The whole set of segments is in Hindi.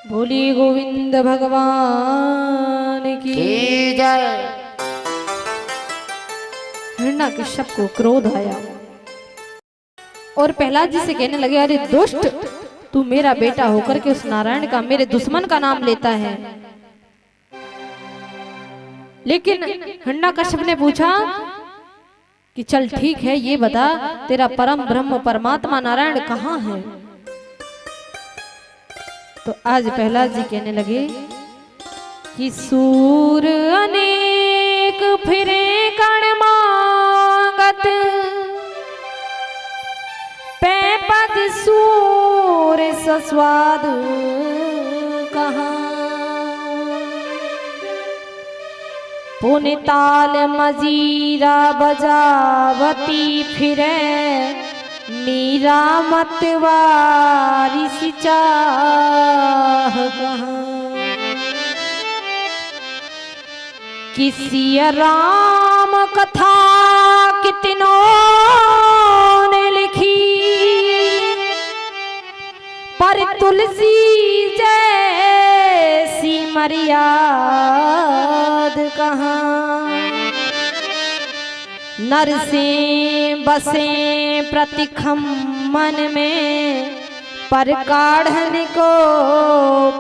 बोली गोविंद भगवान की जय। हिरण्यकश्यप को क्रोध आया और प्रहलाद जी से कहने लगे, अरे दुष्ट, तू मेरा बेटा होकर के उस नारायण का, मेरे दुश्मन का नाम लेता है। लेकिन हिरण्यकश्यप ने पूछा कि चल ठीक है, ये बता तेरा परम ब्रह्म परमात्मा नारायण कहाँ है। तो आज प्रहलाद जी कहने लगे कि सूर अनेक फिरे कण मांगत, पैपद सूर सस्वाद कहाँ। पुनिताल मजीरा बजावती फिरे, मीरा मतवारी सिचाह कहाँ। किसी राम कथा कितनों ने लिखी, पर तुलसी जैसी मर्याद कहाँ। नर से बसे प्रतिखम मन में, पर काढ़न को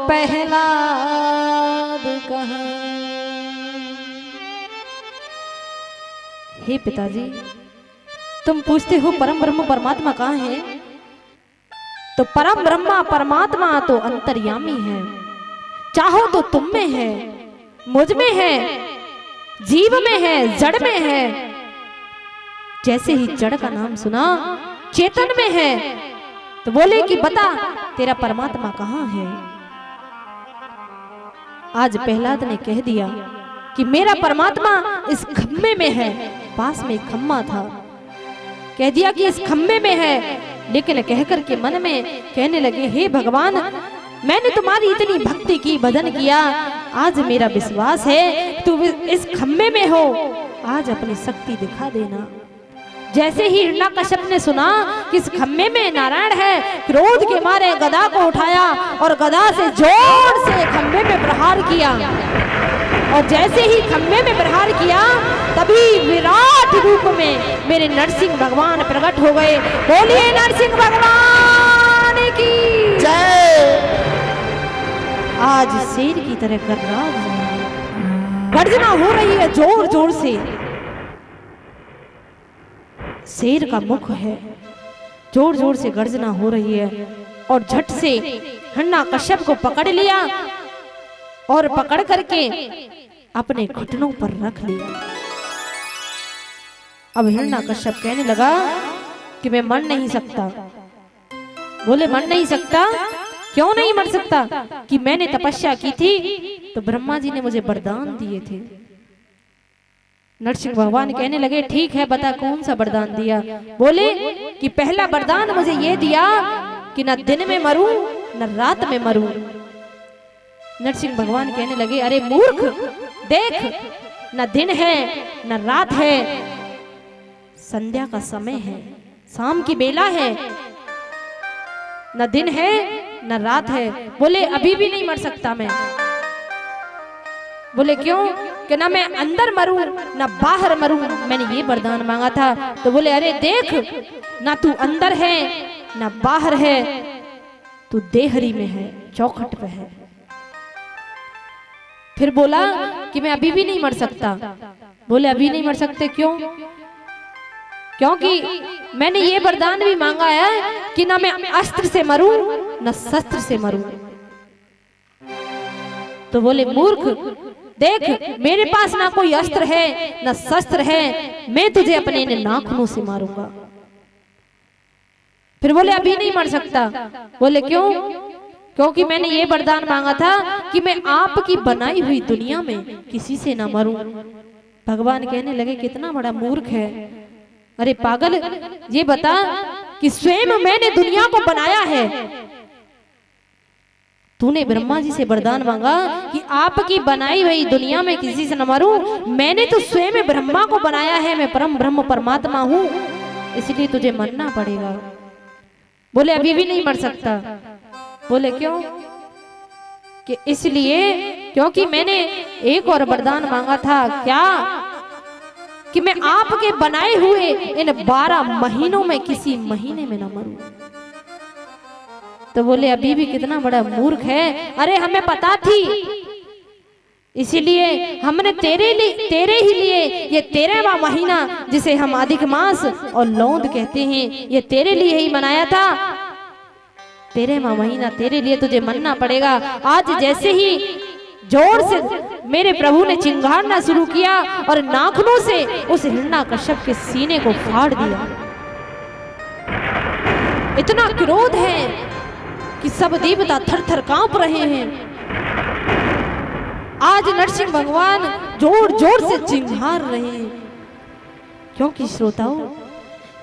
प्रहलाद कहाँ। हे पिताजी, तुम पूछते हो परम ब्रह्म परमात्मा कहाँ है, तो परम ब्रह्मा परमात्मा तो अंतर्यामी है। चाहो तो तुम में है, मुझ में है, जीव में है, जड़ में है। जैसे ही जड़ का नाम सुना चेतन में है, तो बोले कि बता तेरा परमात्मा कहाँ है। आज प्रहलाद ने कह दिया कि मेरा परमात्मा इस खम्भे में है। पास में एक खम्मा था, कह दिया कि इस खम्भे में है। लेकिन कहकर के मन में कहने लगे, हे भगवान, मैंने तुम्हारी इतनी भक्ति की, भजन किया, आज मेरा विश्वास है तू इस खम्भे में हो, आज अपनी शक्ति दिखा देना। जैसे ही हिरण्यकश्यप ने सुना कि इस खम्भे में नारायण है, क्रोध के मारे गदा को उठाया और गदा से जोर से खम्भे में प्रहार किया। और जैसे ही खम्भे में प्रहार किया, तभी विराट रूप में मेरे नरसिंह भगवान प्रकट हो गए। बोलिए नरसिंह भगवान की जय। आज शेर की तरह गर्जना हो रही है जोर जोर से। शेर का मुख है, जोर जोर से गर्जना हो रही है। और झट से हिरण्यकश्यप को पकड़ लिया और पकड़ करके अपने घुटनों पर रख लिया। अब हिरण्यकश्यप कहने लगा कि मैं मर नहीं सकता। बोले मर नहीं सकता, क्यों नहीं मर सकता? कि मैंने तपस्या की थी तो ब्रह्मा जी ने मुझे वरदान दिए थे। नरसिंह भगवान कहने लगे, ठीक है, बता कौन सा वरदान दिया। बोले कि पहला वरदान मुझे ये दिया कि न दिन में मरूं न रात में मरूं। नरसिंह भगवान कहने लगे, अरे मूर्ख, देख, न दिन है न रात है, संध्या का समय है, शाम की बेला है, न दिन है न रात है। बोले अभी भी नहीं मर सकता मैं। बोले क्यों? कि ना मैं अंदर मरूं ना बाहर मरूं, मैंने ये वरदान मांगा था। तो बोले अरे देख, ना तू अंदर है ना बाहर है, तू देहरी में है, चौखट पे है। फिर बोला कि मैं अभी भी नहीं मर सकता। बोले अभी नहीं मर सकते, क्यों? क्योंकि मैंने ये वरदान भी मांगा है कि ना मैं अस्त्र से मरूं ना शस्त्र से मरूं। तो बोले मूर्ख, देख, मेरे पास ना कोई अस्त्र है ना शस्त्र है, मैं तुझे अपने नाखूनों से मारूंगा। फिर बोले अभी नहीं मर सकता। बोले क्यों? क्योंकि मैंने ये वरदान मांगा था कि मैं आपकी बनाई हुई दुनिया में किसी से ना मरूं। भगवान कहने लगे, कितना बड़ा मूर्ख है। अरे पागल, ये बता कि स्वयं मैंने दुनिया को बनाया है। तूने ब्रह्मा जी से वरदान मांगा कि आपकी बनाई हुई दुनिया में किसी से न मरूं। मैंने तो स्वयं ब्रह्मा को बनाया है, मैं परम ब्रह्म परमात्मा हूं, इसलिए तुझे मरना पड़ेगा। बोले अभी भी नहीं मर सकता। बोले क्यों? कि इसलिए क्योंकि मैंने एक और वरदान मांगा था, क्या कि मैं आपके बनाए हुए इन 12 महीनों में किसी महीने में न मरूं। तो बोले अभी भी कितना बड़ा मूर्ख है, अरे हमें पता थी, इसीलिए हमने तेरे ही लिए ये 13वां महीना जिसे हम अधिक मास और लौंद कहते हैं, ये तेरे लिए ही मनाया था। 13वां महीना तेरे लिए तुझे मनना पड़ेगा। आज जैसे ही जोर से मेरे प्रभु ने चिंगारना शुरू किया और नाखूनों से उस हिरण्यकश्यप के सीने को फाड़ दिया। इतना क्रोध है कि सब देवता थर थर कांप रहे हैं। आज नरसिंह भगवान जोर जोर से चिंगार रहे हैं, क्योंकि श्रोताओं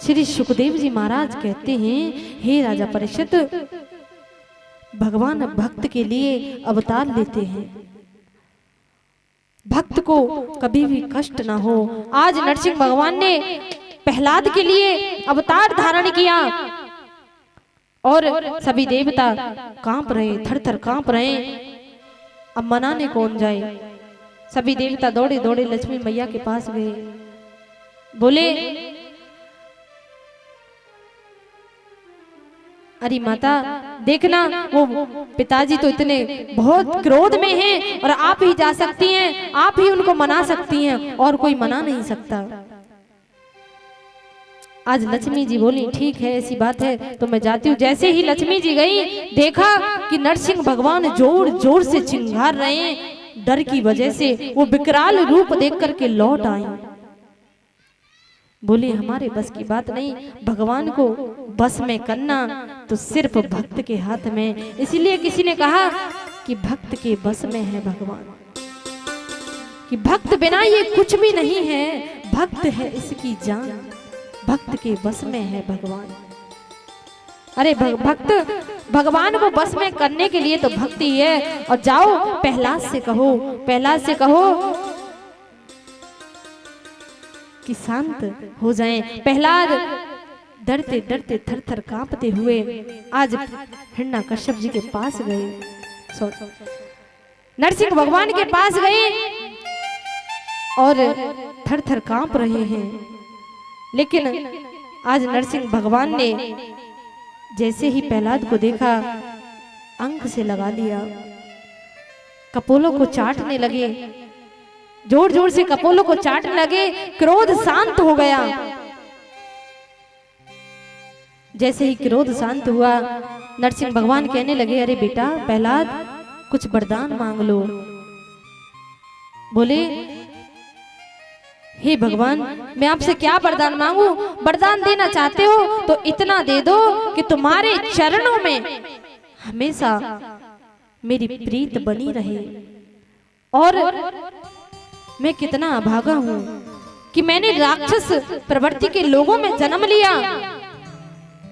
श्री सुखदेव जी महाराज कहते हैं, हे राजा परीक्षित, भगवान भक्त के लिए अवतार लेते हैं, भक्त को कभी भी कष्ट ना हो। आज नरसिंह भगवान ने प्रहलाद के लिए अवतार धारण किया और सभी देवता कांप रहे, थर थर कांप रहे। अब मनाने कौन जाए? सभी देवता दौड़े दौड़े लक्ष्मी मैया के पास गए, बोले अरे माता देखना, वो पिताजी तो इतने बहुत क्रोध में हैं और आप ही जा सकती हैं, आप ही उनको मना सकती हैं, और कोई मना नहीं सकता। आज लक्ष्मी जी बोली ठीक है, ऐसी बात है तो मैं जाती हूँ। जैसे ही लक्ष्मी जी गई, देखा कि नरसिंह भगवान जोर जोर से चिंगार रहे हैं। डर की वजह से वो विकराल रूप देख करके लौट आई। बोले हमारे बस की बात नहीं, भगवान को बस में करना तो सिर्फ भक्त के हाथ में। इसलिए किसी ने कहा कि भक्त के बस में है भगवान, कि भक्त बिना ये कुछ भी नहीं है, भक्त है इसकी जान, भक्त के बस में है भगवान। अरे भक्त भगवान को बस में करने के लिए तो भक्ति है। और जाओ प्रहलाद से कहो, प्रहलाद से कहो कि शांत हो जाएं। प्रहलाद डरते डरते थर थर कांपते हुए आज हिरण्यकश्यप जी के पास गए, नरसिंह भगवान के पास गए और थर थर कांप रहे हैं। लेकिन आज नरसिंह भगवान ने जैसे ही प्रहलाद को देखा, अंक से लगा लिया, कपोलों को चाटने लगे, जोर जोर से कपोलों को चाटने लगे। क्रोध शांत हो गया। जैसे ही क्रोध शांत हुआ, नरसिंह भगवान कहने लगे अरे बेटा प्रहलाद, कुछ वरदान मांग लो। बोले हे भगवान, मैं आपसे क्या वरदान मांगू? वरदान देना चाहते हो तो इतना दे दो कि तुम्हारे चरणों में हमेशा मेरी प्रीत बनी रहे। और मैं कितना अभागा हूं कि मैंने राक्षस प्रवृत्ति के लोगों में जन्म लिया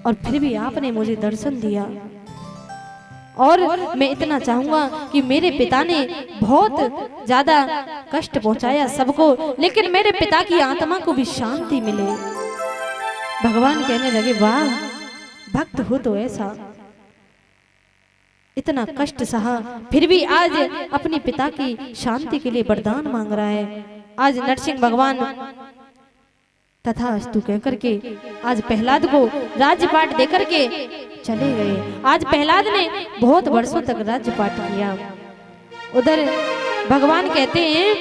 और फिर भी आपने मुझे दर्शन दिया। और मैं इतना चाहूंगा कि मेरे पिता ने बहुत ज्यादा कष्ट पहुंचाया सबको, लेकिन मेरे पिता की आत्मा को भी शांति मिले। भगवान कहने लगे वाह, भक्त हो तो ऐसा, इतना कष्ट सहा फिर भी आज अपने पिता की शांति के लिए वरदान मांग रहा है। आज नरसिंह भगवान तथास्तु कहकर के आज प्रहलाद को राज्यपाट देकर के चले गए। आज प्रहलाद ने बहुत वर्षों तक राज्यपाट किया। उधर भगवान कहते हैं,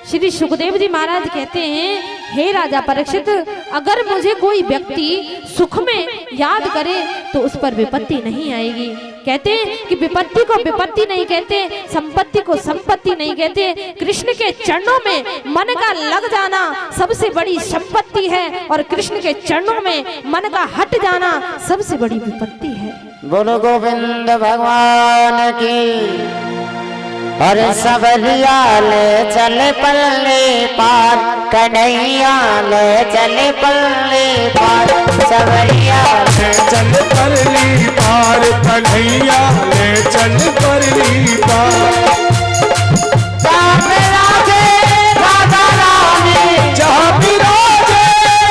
श्री सुखदेव जी महाराज कहते हैं, हे राजा परीक्षित, अगर मुझे कोई व्यक्ति सुख में याद करे तो उस पर विपत्ति नहीं आएगी। कहते हैं कि विपत्ति को विपत्ति नहीं कहते, संपत्ति को संपत्ति नहीं कहते। कृष्ण के चरणों में मन का लग जाना सबसे बड़ी संपत्ति है, और कृष्ण के चरणों में मन का हट जाना सबसे बड़ी विपत्ति है। बोलो गोविंद भगवान की। और सबरिया ले चले पल्ले पार, कन्हैया ले चले पल्ले पार, सबरिया ले चल परली पार, कन्हैया ले चल परली पार। जहाँ विराजे राधा रानी, जहाँ विराजे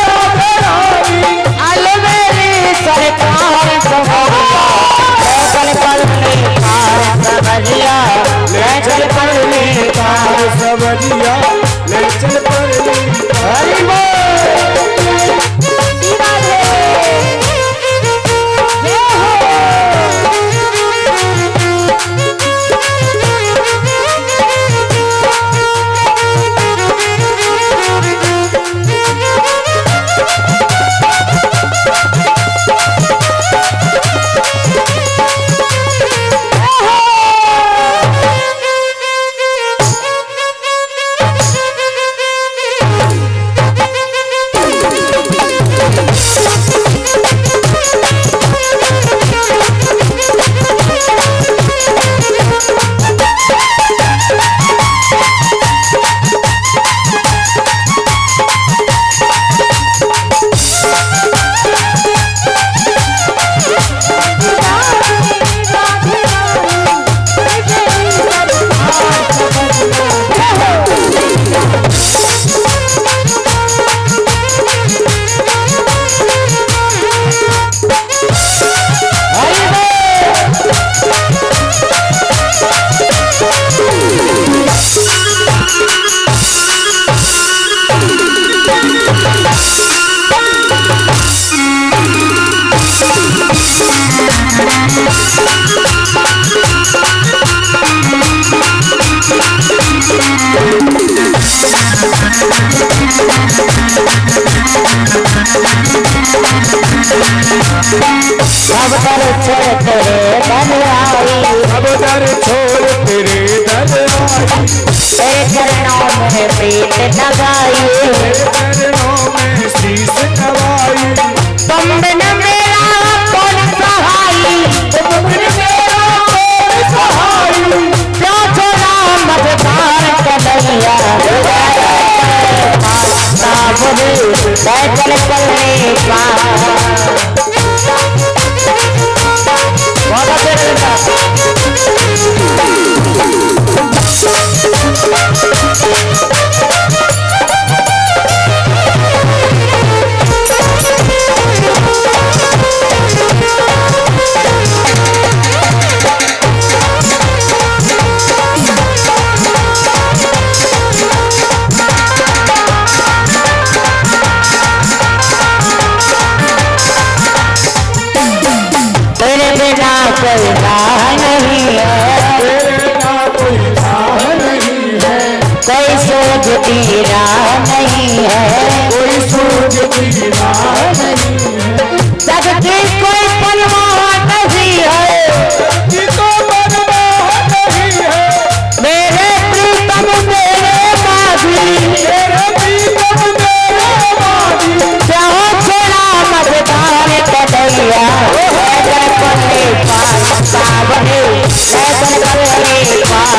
राधा रानी, अलमेली सरकार सबरिया ले चल पल्ले पार, अब दर छोड़ तेरे दर आई, अब दर छोड़ तेरे दर आई, तेरे चरणों में प्रीत लगाई, तेरे चरणों में शीश नवाई। तुम बिन मेरा कौन सहाई, तुम बिन मेरा कौन सहाई, क्यों छोड़ा मझधार कन्हैया, सावरे बैठल चलने पार। बहुत अच्छे तेरे बिना कोई राह नहीं है, तेरे बिना कोई राह नहीं है, कोई सूझती राह नहीं है, कोई सूझती राह नहीं है, जग की कोई परवाह नहीं है, कि तो परवाह नहीं है। मेरे प्रीतम मेरे माधी, तेरे प्रीतम मेरे माधी, क्यों छोड़ा मझधार कन्हैया, बैठल पलने पार, सावरे बैठल पलने पार।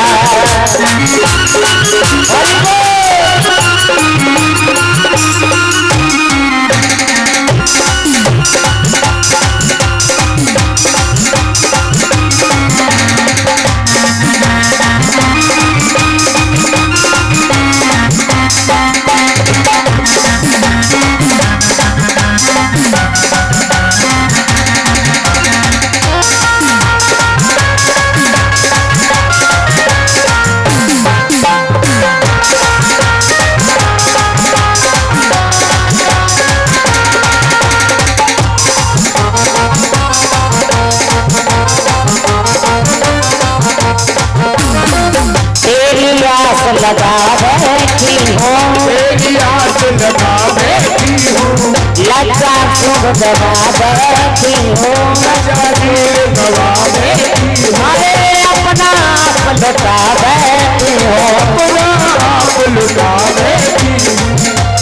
तेरी आस लगा बैठी हूँ, तेरी आस लगा बैठी हूँ, लगा खूब दबा बैठी हूँ, जाने गवा बैठी हूँ, अरे अपना आप लुटा बैठी हूँ, अपना आप लुटा बैठी हूँ।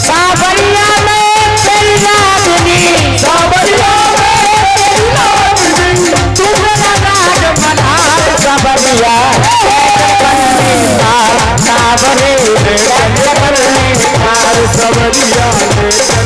सावरिया में तेरी राजनी, सावरिया में तेरी राजनी, तुम राज मनार सावरिया, सावरे सावरिया ले चल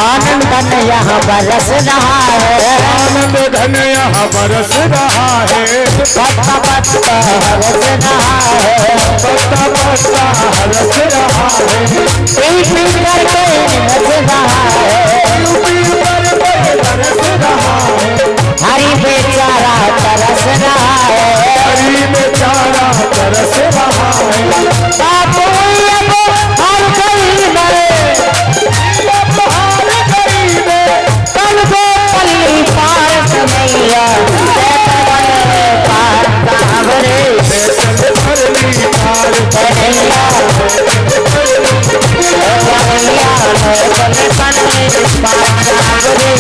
आनंद धन यहाँ बरस रहा है, आनंद धन यहाँ बरस रहा है, पत्ता पत्ता हरस रहा है, पत्ता पत्ता हरस रहा है, पी पी करके हंस रहा है, यूपी पर कोई बरस रहा है, हरी बेचारा तरस रहा है, हरी बेचारा तरस रहा है। बापू अब हर गली में, हर गली में कल को पल्ली पार कन्हैया, पार सावरे चल भरली पार कन्हैया, कन्हैया चले पल्ली पार सावरे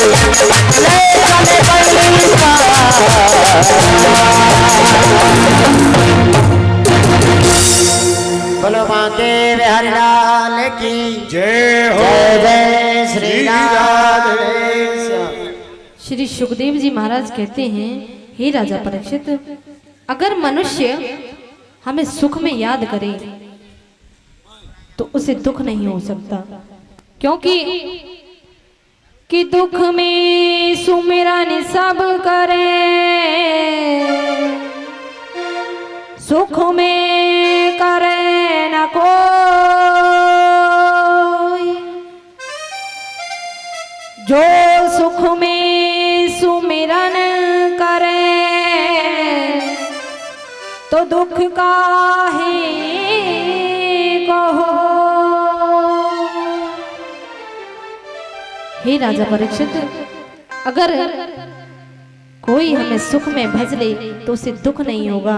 ले चले पल्ली पार। बोलो माँ के बिहारी लाल की जय हो। जय जय श्री राधे। श्री सुखदेव जी महाराज कहते हैं, हे राजा परीक्षित, अगर मनुष्य हमें सुख में याद करे तो उसे दुख नहीं हो सकता, क्योंकि कि दुख में सुमिरन सब करे, सुख में करे न कोई। जो सुख में सुमिरन करे तो दुख काहे को हो। हे राजा परीक्षित, अगर कोई हमें सुख में भज ले तो उसे दुख नहीं होगा।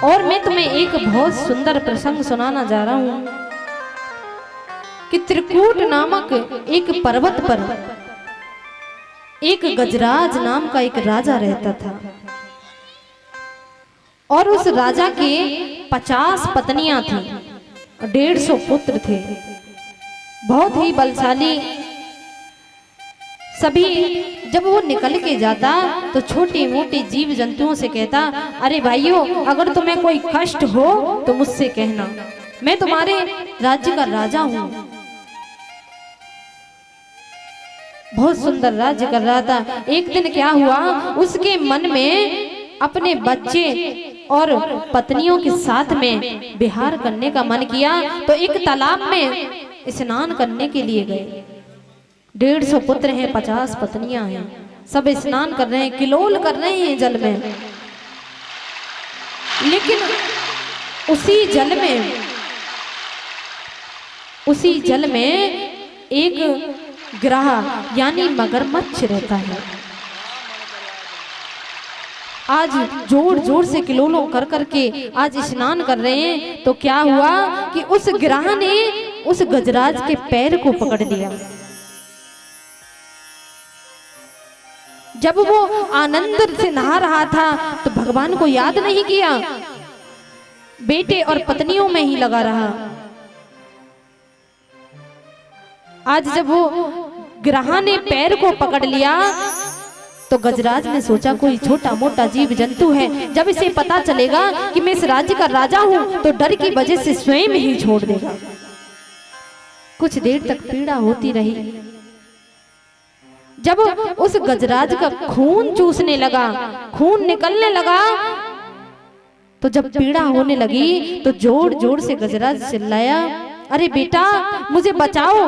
और मैं तुम्हें एक बहुत सुंदर प्रसंग सुनाना जा रहा हूं कि त्रिकूट नामक एक पर्वत पर एक गजराज नाम का एक राजा रहता था, और उस राजा के 50 पत्नियां थी, 150 पुत्र थे, बहुत ही बलशाली। सभी जब वो निकल के जाता तो छोटी मोटी जीव जंतुओं से कहता, अरे भाइयों, अगर तुम्हें कोई कष्ट हो तो मुझसे कहना, मैं तुम्हारे राज्य का राजा हूं। बहुत सुंदर राज्य कर रहा था। एक दिन क्या हुआ, उसके मन में अपने बच्चे और पत्नियों के साथ में विहार करने का मन किया, तो एक तालाब में स्नान करने के लिए गए। 150 पुत्र हैं, 50 पत्नियां हैं, सब स्नान कर रहे हैं, किलोल कर रहे हैं जल में। लेकिन उसी जल में एक ग्रह यानी मगरमच्छ रहता है। आज जोर जोर से किलोलों कर करके आज स्नान कर रहे हैं, तो क्या हुआ कि उस ग्रह ने उस गजराज के पैर को पकड़ लिया। जब वो आनंद से नहा रहा था तो भगवान को याद नहीं किया, बेटे और पत्नियों में ही लगा रहा। आज जब वो ग्रह ने पैर को पकड़ लिया तो गजराज ने सोचा कोई छोटा मोटा जीव जंतु है, जब इसे पता चलेगा कि मैं इस राज्य का राजा हूं तो डर की वजह से स्वयं ही छोड़ देगा। कुछ देर तक पीड़ा होती रही। जब उस गजराज का खून चूसने लगा, खून निकलने लगा, तो जब पीड़ा होने लगी तो जोर जोर से गजराज चिल्लाया, अरे बेटा मुझे बचाओ,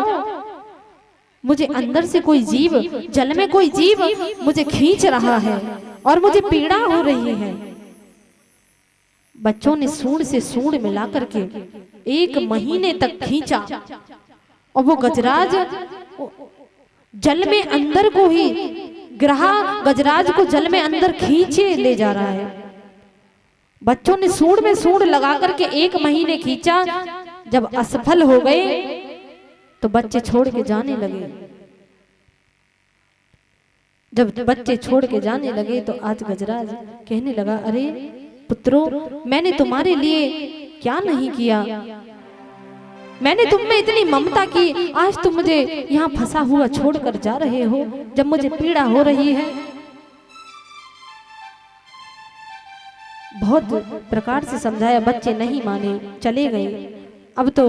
मुझे अंदर से कोई जीव, जल में कोई जीव मुझे खींच रहा है और मुझे पीड़ा हो रही है। बच्चों ने सूंड से सूंड मिला करके 1 महीने तक खींचा, और वो गजराज जल में अंदर को ही, ग्रह गजराज को जल में अंदर खींचे ले जा रहा है। बच्चों ने सूंड में सूंड लगा करके 1 महीने खींचा। जब असफल हो गए तो बच्चे छोड़ के जाने लगे। जब बच्चे छोड़ के जाने लगे तो आज गजराज कहने लगा, अरे पुत्रों, मैंने तुम्हारे लिए क्या नहीं किया, मैंने तुम में इतनी ममता की, आज तुम मुझे यहाँ फंसा हुआ छोड़कर जा रहे हो जब मुझे पीड़ा हो रही है। बहुत प्रकार से समझाया, बच्चे नहीं माने, चले गए। अब तो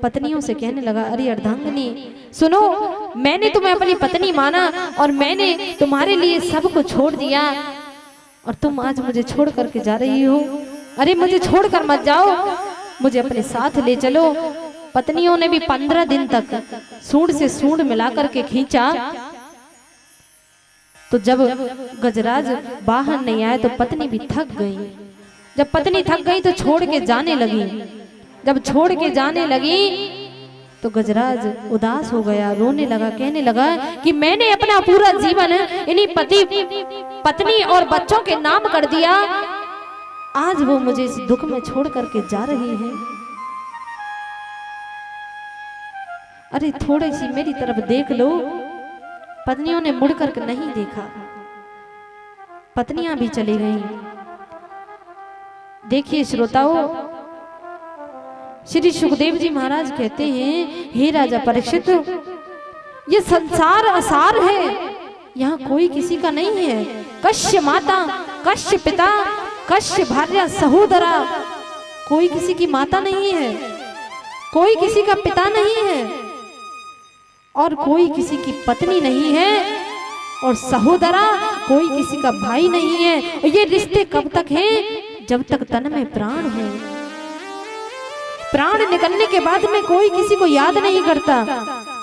पत्नियों से कहने लगा, अरे अर्धांगिनी सुनो, मैंने तुम्हें अपनी पत्नी माना और मैंने तुम्हारे लिए सब को छोड़ दिया, और तुम आज मुझे छोड़ करके जा रही हो। अरे मुझे छोड़कर मत जाओ, मुझे अपने साथ ले चलो। पत्नियों ने भी 15 दिन तक सूंड से सूंड मिला करके खींचा। तो जब गजराज बाहर नहीं आए तो पत्नी भी थक गई। जब पत्नी थक गई तो छोड़ के जाने लगी। जब छोड़ के जाने लगी तो गजराज उदास हो गया, रोने लगा, कहने लगा कि मैंने अपना पूरा जीवन इन्हीं पत्नी और बच्चों के नाम कर दिया, आज वो मुझे इस दुख में छोड़ करके जा रही है। अरे थोड़ी सी मेरी तरफ देख लो। पत्नियों ने मुड़ कर नहीं देखा, पत्नियां भी चली गईं। देखिए श्रोताओ, श्री सुखदेव जी महाराज कहते हैं, हे राजा परीक्षित, ये संसार असार है, यहाँ कोई किसी का नहीं है। कश्य माता, कश्य पिता, कश्य भार्या सहोदरा, कोई किसी की माता नहीं है, कोई किसी का पिता नहीं है, और कोई किसी की पत्नी नहीं है, और सहोदरा कोई किसी का भाई नहीं है। और ये रिश्ते कब तक हैं? जब तक तन में प्राण है। प्राण निकलने के बाद में कोई किसी को याद नहीं करता।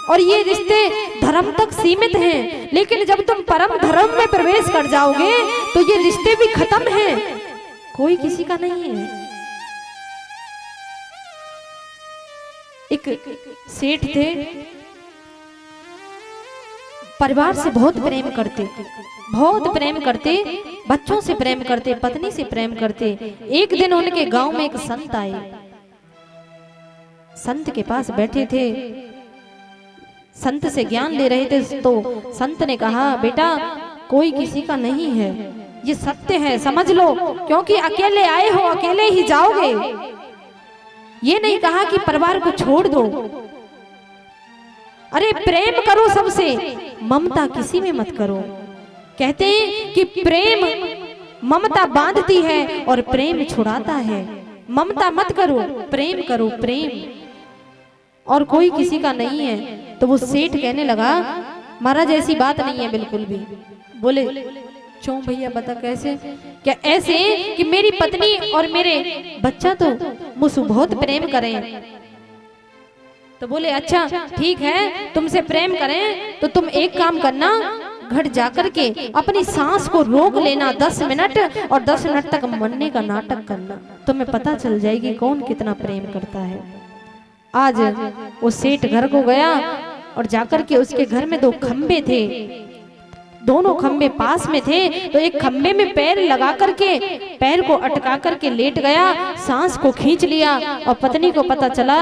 और ये रिश्ते धर्म तक सीमित हैं, लेकिन जब तुम परम धर्म में प्रवेश कर जाओगे तो ये रिश्ते भी खत्म हैं, कोई किसी का नहीं है। एक सेठ थे, परिवार से बहुत प्रेम करते, बहुत प्रेम करते, बच्चों से प्रेम करते, पत्नी से प्रेम करते। एक दिन उनके गांव में एक संत आए, संत के पास बैठे थे, संत से ज्ञान ले रहे थे। तो संत ने कहा, बेटा कोई किसी का नहीं है, ये सत्य है, समझ लो, क्योंकि अकेले आए हो, अकेले ही जाओगे। ये नहीं कहा कि परिवार को छोड़ दो, अरे प्रेम करो सबसे, ममता किसी में मत करो। कहते हैं कि प्रेम ममता बांधती है और प्रेम छुड़ाता है। ममता मत करो, प्रेम करो, प्रेम, और कोई किसी का नहीं है। तो वो सेठ कहने लगा, महाराज ऐसी बात नहीं है बिल्कुल भी। बोले, क्यों भैया बता कैसे? क्या ऐसे कि मेरी पत्नी और मेरे बच्चा तो मुझसे बहुत प्रेम करें। तो बोले, अच्छा ठीक है, तुमसे प्रेम करें तो तुम एक काम करना, घर जाकर के अपनी सांस को रोक लेना 10 मिनट, और 10 मिनट तक मरने का नाटक करना, तुम्हें पता चल जाएगी कौन कितना प्रेम करता है। आज वो सेठ घर को गया और जाकर के उसके घर में 2 खंबे थे, दोनों खंबे पास में थे। तो एक खंबे में पैर लगा करके, पैर को अटका करके लेट गया, सांस को खींच लिया, और पत्नी को पता चला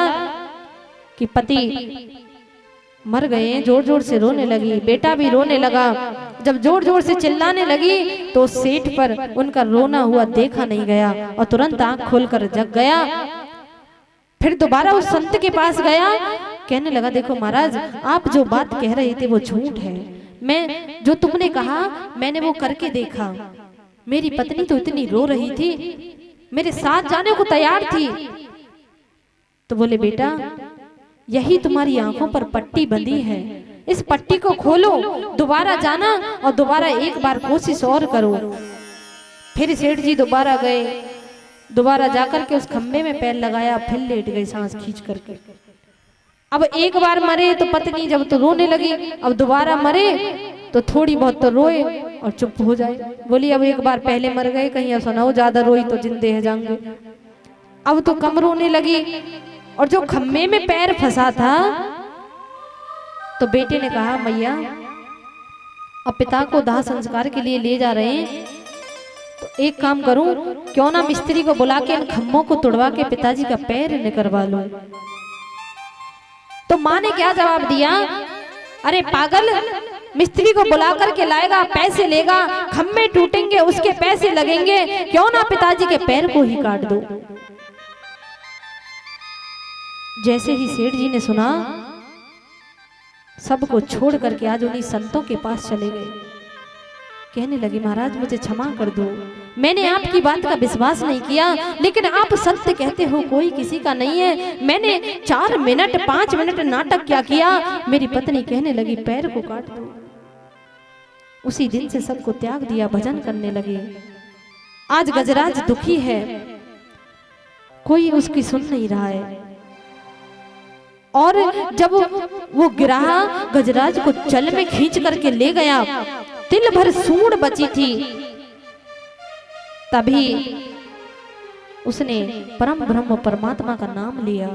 कि पति मर गए। जोर जोर से रोने लगी, बेटा भी रोने लगा। जब जोर जोर से चिल्लाने लगी तो सेठ पर उनका रोना हुआ देखा नहीं गया, और तुरंत आंख खोलकर जग गया। फिर दोबारा उस संत के पास गया, कहने लगा, देखो महाराज, आप जो बात कह रहे थे वो झूठ है, मैं जो तुमने कहा मैंने वो करके देखा। मेरी पत्नी तो इतनी रो रही थी, मेरे साथ जाने को तैयार थी। तो बोले, बेटा यही तुम्हारी आंखों पर पट्टी बंधी है, इस पट्टी को खोलो, दोबारा जाना और दोबारा एक बार कोशिश और करो। फिर सेठ जी दोबारा गए, दोबारा जाकर के उस खंबे में पैर लगाया, फिर लेट गए सांस खींच करके। अब एक बार मरे तो पत्नी जब तो रोने लगी, अब दोबारा मरे तो थोड़ी बहुत तो रोए और चुप हो जाए। बोली, अब एक बार पहले मर गए, कहीं ऐसा ना हो ज्यादा रोई तो जिंदे है जाएंगे। अब तो कम रोने लगी, और जो खम्भे में पैर फंसा था तो बेटे ने कहा, मैया अब पिता को दाह संस्कार के लिए ले जा रहे हैं, तो एक काम करूं, क्यों ना मिस्त्री को बुला के इन खम्भों को तोड़वा के पिताजी का पैर निकलवा लूं। तो माँ ने क्या जवाब दिया, अरे पागल, मिस्त्री को बुला करके लाएगा, पैसे लेगा, खम्भे टूटेंगे, उसके पैसे लगेंगे, क्यों ना पिताजी के पैर को ही काट दो। जैसे ही सेठ जी ने सुना, सबको छोड़ करके आज उन्हीं संतों के पास चले गए। कहने लगे, महाराज मुझे क्षमा कर दो, मैंने आपकी बात का विश्वास नहीं किया, लेकिन आप सत्य कहते हो, कोई किसी का नहीं है। मैंने 4 मिनट 5 मिनट नाटक क्या किया, मेरी पत्नी कहने लगी पैर को काट दो। उसी दिन से सबको त्याग दिया, भजन करने लगे। आज गजराज दुखी है, कोई उसकी सुन नहीं रहा है। और जब वो गिरा, गजराज को चल में खींच करके ले गया, तिल भर सूंड बची थी, तभी उसने परम ब्रह्म परमात्मा का नाम लिया।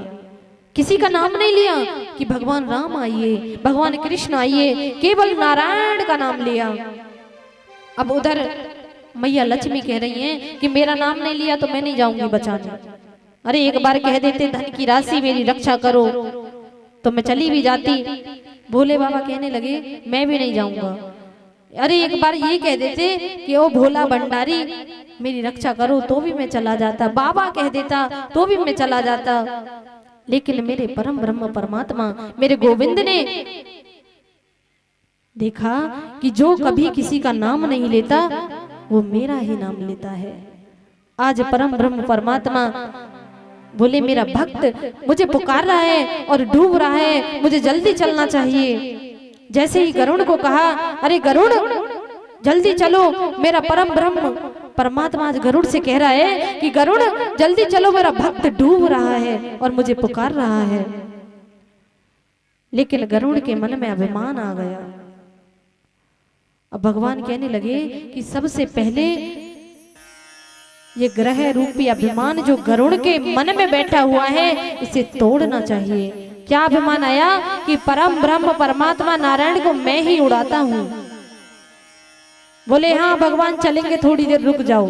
किसी का नाम नहीं लिया कि भगवान राम आइए, भगवान कृष्ण आइए, केवल नारायण का नाम लिया। अब उधर मैया लक्ष्मी कह रही हैं कि मेरा नाम नहीं लिया तो मैं नहीं जाऊंगी बचाने। अरे एक बार कह देते धन की राशि मेरी रक्षा करो तो मैं चली भी जाती। भोले बाबा कहने लगे, मैं भी नहीं जाऊंगा। अरे एक बार ये कह देते कि ओ भोला भंडारी मेरी रक्षा करो तो भी मैं चला जाता, बाबा कह देता तो भी मैं चला जाता, लेकिन मेरे परम ब्रह्म परमात्मा मेरे गोविंद ने देखा कि जो कभी किसी का नाम नहीं लेता वो मेरा ही नाम लेता है। आज परम ब्रह्म परमात्मा बोले मेरा भक्त मुझे पुकार रहा है और डूब रहा है, मुझे जल्दी चलना चाहिए। जैसे ही गरुड़ को कहा, अरे गरुड़ जल्दी चलो, मेरा परम ब्रह्म परमात्मा आज गरुड़ से कह रहा है कि गरुड़ जल्दी चलो, मेरा भक्त डूब रहा है और मुझे पुकार रहा है। लेकिन गरुड़ के मन में अभिमान आ गया। अब भगवान कहने लगे कि सबसे पहले ये ग्रह रूपी अभिमान जो गरुड़ के मन में बैठा हुआ है इसे तोड़ना चाहिए। क्या अभिमान आया कि परम ब्रह्म परमात्मा नारायण को मैं ही उड़ाता हूं। बोले हाँ भगवान चलेंगे, थोड़ी देर रुक जाओ।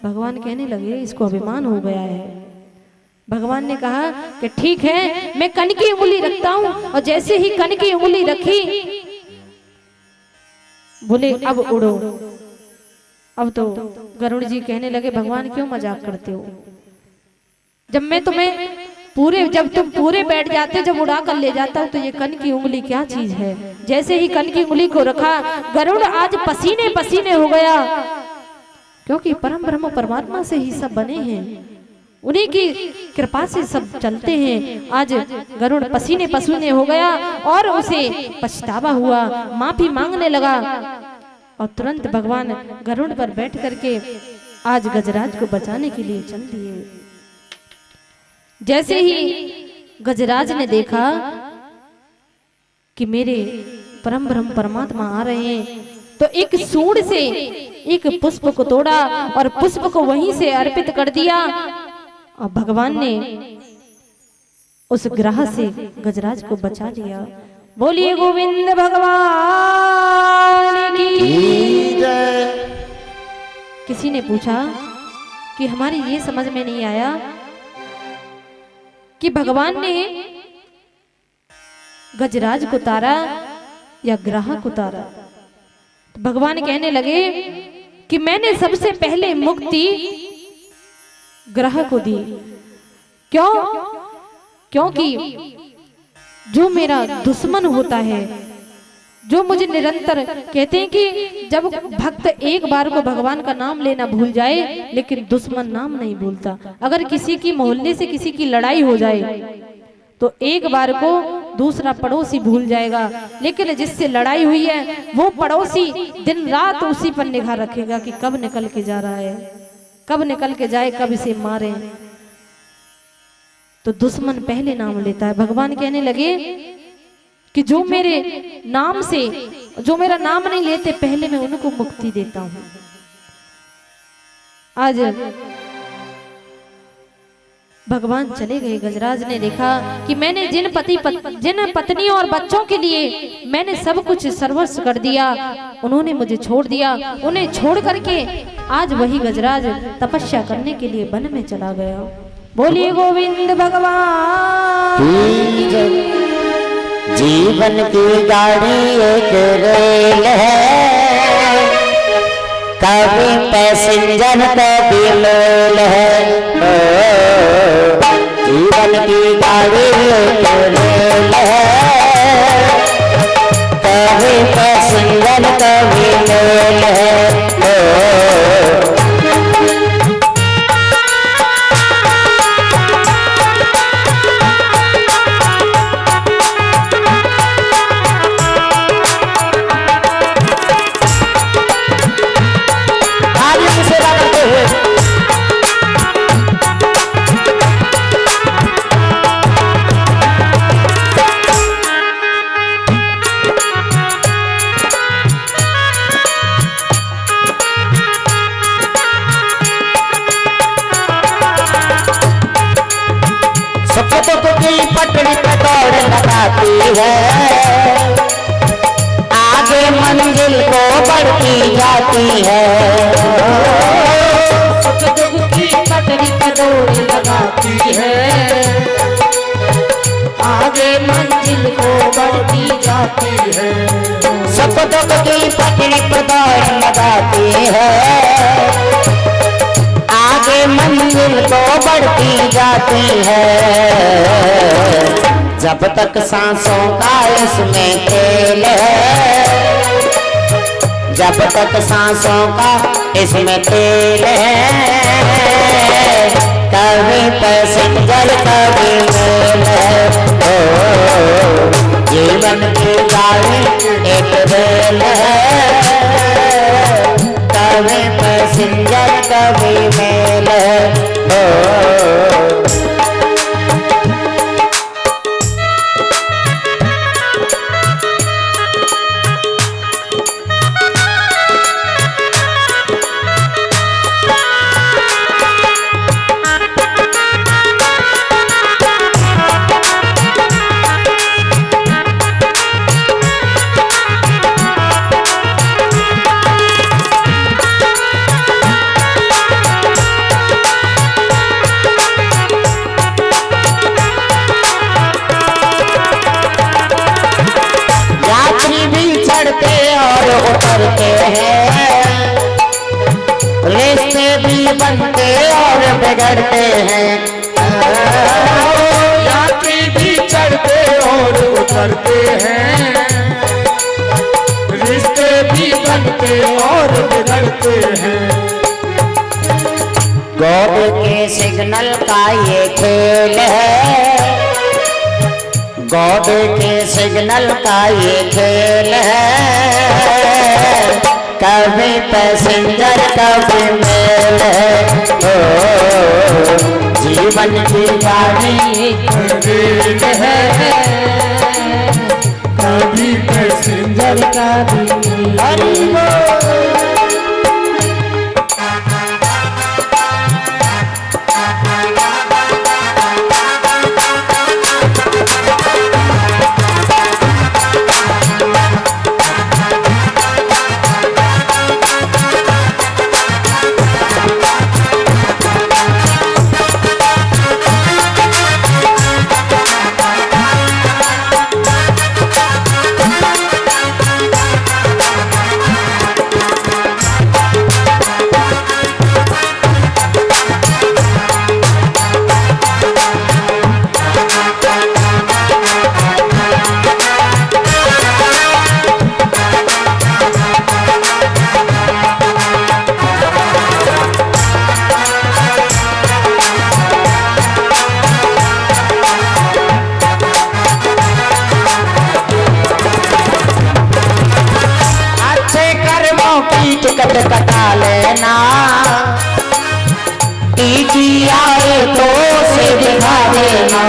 भगवान कहने लगे इसको अभिमान हो गया है। भगवान ने कहा कि ठीक है, मैं कण की उंगली रखता हूं। और जैसे ही कण की उंगली रखी, बोले अब उड़ो। अब तो गरुड़ जी कहने लगे भगवान क्यों मजाक करते हो, जब तुम पूरे बैठ जाते, जब उड़ा कर ले जाता हूं तो ये कण की उंगली क्या चीज है। जैसे ही कण की उंगली को रखा, गरुड़ आज पसीने पसीने हो गया, क्योंकि परम ब्रह्म परमात्मा से ही सब बने हैं, उन्हीं की कृपा से सब चलते हैं। आज गरुड़ पसीने पसीने हो गया और उसे पछतावा हुआ, माफी मांगने लगा और तुरंत भगवान गरुड़ पर बैठ करके आज गजराज को बचाने के लिए चल दिए। जैसे ही गजराज ने देखा कि मेरे परम ब्रह्म परमात्मा आ रहे हैं, तो एक सूंड से एक पुष्प को तोड़ा और पुष्प को वहीं से अर्पित कर दिया। और भगवान ने उस ग्रह से गजराज को बचा लिया। बोलिए गोविंद भगवान की जय। किसी ने पूछा कि हमारी ये समझ में नहीं आया कि भगवान ने गजराज को तारा या ग्रह को तारा। तो भगवान कहने लगे कि मैंने सबसे पहले मुक्ति ग्रह को दी। क्यों? क्योंकि जो मेरा दुश्मन होता है, जो मुझे निरंतर कहते हैं कि जब भक्त एक बार को भगवान का नाम लेना भूल जाए, लेकिन दुश्मन नाम नहीं भूलता। अगर किसी की मोहल्ले से किसी की लड़ाई हो जाए तो एक बार को दूसरा पड़ोसी भूल जाएगा, लेकिन जिससे लड़ाई हुई है वो पड़ोसी दिन रात उसी पर निगाह रखेगा कि कब निकल के जा रहा है, कब निकल के जाए, कब इसे मारे। तो दुश्मन पहले नाम लेता है। भगवान कहने लगे कि जो मेरे नाम से, जो मेरा नाम नहीं लेते, पहले मैं उनको मुक्ति देता हूं। आज भगवान चले गए। गजराज ने देखा कि मैंने जिन पत्नियों और बच्चों के लिए मैंने सब कुछ सर्वस्व कर दिया, उन्होंने मुझे छोड़ दिया। उन्हें छोड़ करके आज वही गजराज तपस्या करने के लिए वन में चला गया। बोलिए गोविंद भगवान। जीवन की गाड़ी एक रेल है, कभी पैसेंजर कभी लोल है। जीवन की गाड़ी एक रेल है, कभी पैसेंजर कभी लोल है। पटरी पे दौड़ लगाती है, आगे मंजिल को बढ़ती जाती है। सुख दुख की पटरी पे दौड़ लगाती है, आगे मंजिल को बढ़ती जाती है। सुख दुख की पटरी पर दौड़ लगाती है, आगे मंजिल तो बढ़ती जाती है। जब तक सांसों का इसमें खेल है, जब तक सांसों का इसमें खेल है, कभी पैसेंजर कभी मेल है। ओ जीवन की गाड़ी एक रेल है, कभी पैसेंजर कभी मेल है। ओ उतरते हैं, रिश्ते भी बनते और बिगड़ते हैं। यात्री भी चढ़ते और उतरते हैं, रिश्ते भी बनते और बिगड़ते हैं। गॉड के सिग्नल का ये खेल है, गॉड के सिग्नल का ये खेल है, कभी पैसेंजर कभी मेल है। ओ जीवन की गाड़ी रेल है, कभी पैसेंजर कभी मेल। टिकट कटा लेना, टीटी आए तो से दिखा देना।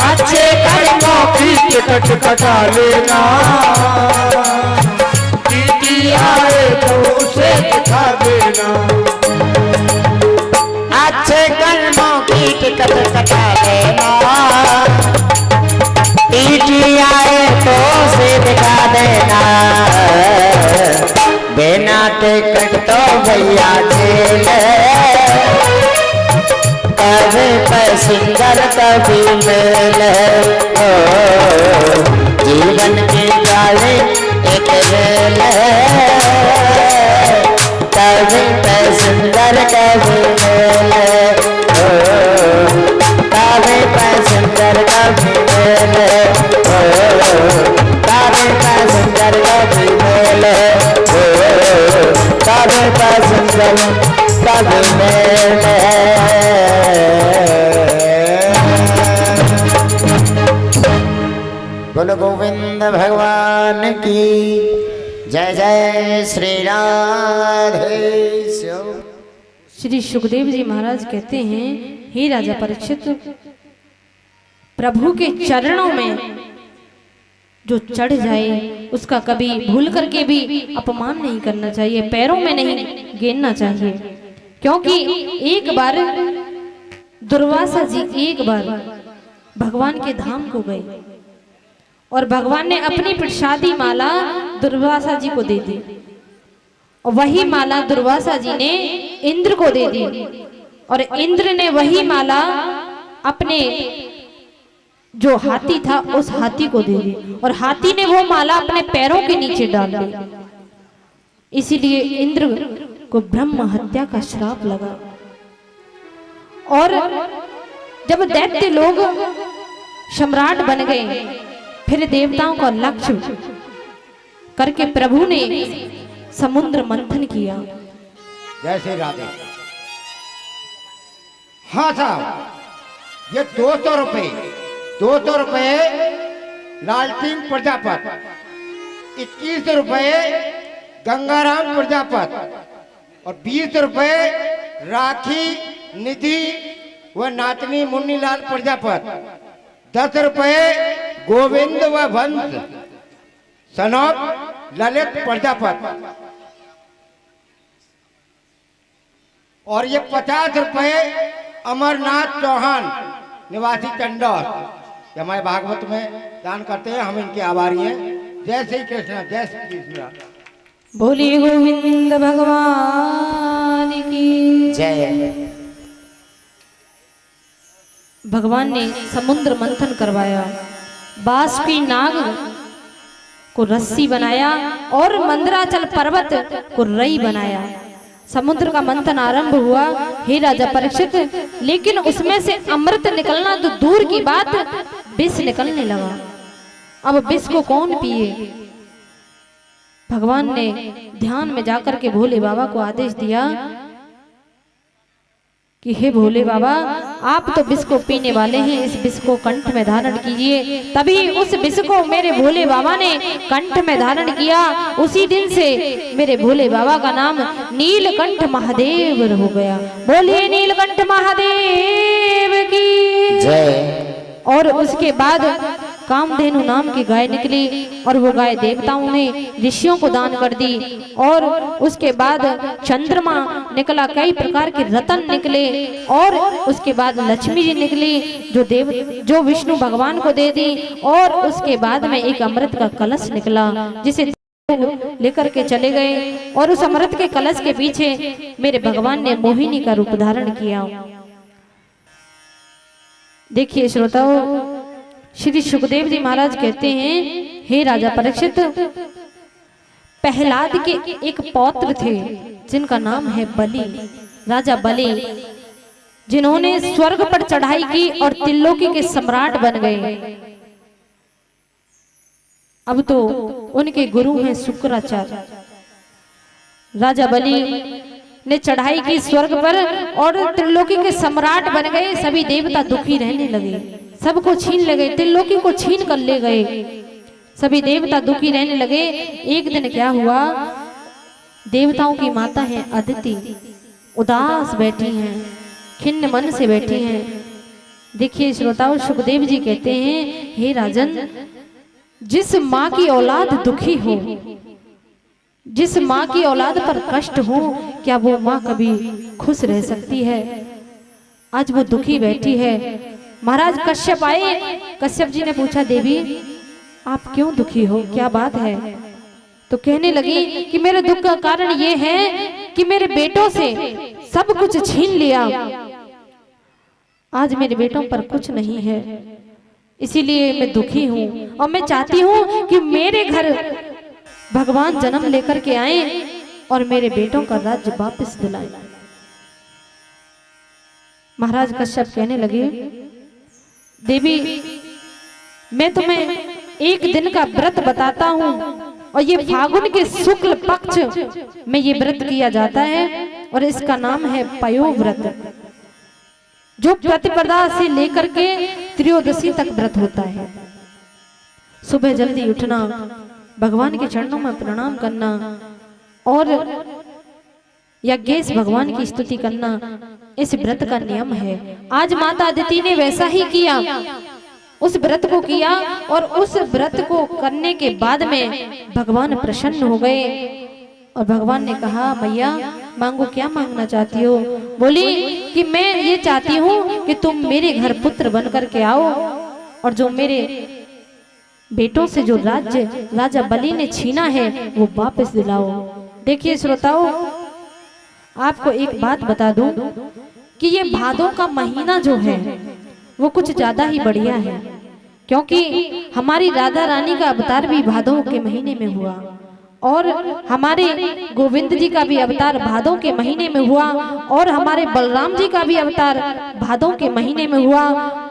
अच्छे कर्मों की टिकट कटा लेना, टीटी आए तो उसे दिखा देना। अच्छे कर्मों की टिकट कटा लेना, टीटी आए तो से दिखा देना। बिना टिकट तो भैया जेल है, कभी पैसेंजर कभी मेल है। ओ जीवन की गाड़ी एक रेल है, कभी पैसेंजर कभी मेल है। ओ कभी पैसेंजर कभी मेल है। ओ कभी पैसेंजर कभी मेल है। कभी पैसेंजर कभी मेल है। बोलो गोविंद भगवान की जय जय। श्री राधे श्याम। श्री सुखदेव जी महाराज कहते हैं, हे राजा परीक्षित, प्रभु के चरणों में जो चढ़ जाए उसका कभी भूल करके भी अपमान नहीं करना चाहिए, पैरों में नहीं गिरना चाहिए। क्योंकि एक बार दुर्वासा जी एक बार भगवान के धाम को गए और भगवान ने अपनी प्रसादी माला दुर्वासा जी को दे दी, और वही माला दुर्वासा जी ने इंद्र को दे दी, और इंद्र ने वही माला अपने जो हाथी था उस हाथी को दे दी और हाथी ने वो माला अपने पैरों के नीचे डाल दी। इसीलिए इंद्र को ब्रह्म हत्या का श्राप लगा। और जब दैत्य लोग सम्राट बन गए, फिर देवताओं का लक्ष्य करके प्रभु ने समुद्र मंथन किया। जय श्री राधे। हाँ साहब, ये 200 रुपए लाल सिंह प्रजापत, 21 रुपए गंगाराम प्रजापत और 20 रुपए राखी निधि व नातनी मुन्नीलाल प्रजापत, 10 रुपए गोविंद व वंश सनौप ललित प्रजापत और ये 50 रुपए अमरनाथ चौहान निवासी चंडौर, ये हमारे भागवत में दान करते हैं, हम इनके आभारी हैं। जय श्री कृष्ण, जय श्री कृष्ण। बोलिए गोविंद भगवान की जय। भगवान ने समुद्र मंथन करवाया, बाष्पी नाग को रस्सी बनाया और मंदराचल पर्वत को रई बनाया। समुद्र का मंथन आरंभ हुआ, हे राजा परीक्षित, लेकिन उसमें से अमृत निकलना तो दूर की बात, विष निकलने लगा। अब विष को कौन पिए? भगवान ने ध्यान में जाकर के भोले बाबा को आदेश दिया कि हे भोले बाबा, आप तो विष को पीने वाले हैं, इस विष को कंठ में धारण कीजिए। तभी उस विष को मेरे भोले बाबा ने कंठ में धारण किया। उसी दिन से मेरे भोले बाबा का नाम नीलकंठ महादेव हो गया। बोलिए नीलकंठ महादेव की जय। और उसके बाद कामधेनु नाम की गाय निकली और वो गाय देवताओं ने ऋषियों को दान कर दी। और उसके बाद चंद्रमा निकला, कई प्रकार के रतन निकले और उसके बाद लक्ष्मी जी निकली जो विष्णु भगवान को दे दी। और उसके बाद में एक अमृत का कलश निकला जिसे लेकर के चले गए और उस अमृत के कलश के पीछे मेरे भगवान ने मोहिनी का रूप धारण किया। देखिए श्रोताओं, श्री सुखदेव जी महाराज कहते हैं, हे राजा परीक्षित, प्रहलाद के एक पौत्र थे जिनका नाम है बलि, राजा बलि, जिन्होंने स्वर्ग पर चढ़ाई की और त्रिलोकी के सम्राट बन गए। अब तो उनके गुरु हैं शुक्राचार्य। राजा बलि ने चढ़ाई की स्वर्ग पर और त्रिलोकी के सम्राट बन गए। सभी देवता दुखी रहने लगे, सबको छीन ले गए, त्रिलोकी को छीन कर ले गए। सभी देवता दुखी रहने लगे। एक दिन क्या हुआ, देवताओं की माता है अदिति, उदास बैठी हैं, खिन्न मन से बैठी हैं। देखिए श्रोताओं, सुखदेव जी कहते हैं, हे राजन, जिस माँ की औलाद दुखी हो, जिस माँ की औलाद पर कष्ट हो, क्या वो माँ कभी खुश रह सकती है? आज वो दुखी बैठी है। महाराज कश्यप आए, कश्यप जी ने पूछा, देवी आप क्यों दुखी हो, क्या बात है? तो कहने लगी कि मेरे दुख का कारण ये है कि मेरे बेटों से सब कुछ छीन लिया, आज मेरे बेटों पर कुछ नहीं है, इसीलिए मैं दुखी हूँ और मैं चाहती हूँ कि मेरे घर भगवान जन्म लेकर के आए और मेरे बेटों का राज्य वापस दिलाए। महाराज कश्यप कहने लगे, देवी मैं तुम्हें एक दिन का व्रत बताता हूँ और ये फागुन के शुक्ल पक्ष में ये व्रत किया जाता है और इसका नाम है पयो व्रत, जो प्रतिपदा से लेकर के त्रयोदशी तक व्रत होता है। सुबह जल्दी उठना, भगवान के चरणों में प्रणाम करना और यज्ञेश भगवान की स्तुति करना, इस व्रत का नियम है। आज माता अदिति ने वैसा ही किया, उस व्रत को किया और उस व्रत को करने के बाद में भगवान प्रसन्न हो गए और भगवान ने कहा, मैया मांगो, क्या मांगना चाहती हो? बोली कि मैं ये चाहती हूँ कि तुम मेरे घर पुत्र बन करके आओ और जो मेरे बेटों से जो राज्य राजा बलि ने छीना है वो वापस दिलाओ। देखिए श्रोताओं, आपको एक बात बता दूं कि ये भादों का महीना जो है वो कुछ ज्यादा ही बढ़िया है। क्योंकि हमारी राधा रानी का अवतार भी भादों के महीने में हुआ और हमारे गोविंद जी का भी अवतार भादों के महीने में हुआ और हमारे बलराम जी का भी अवतार भादों के महीने में हुआ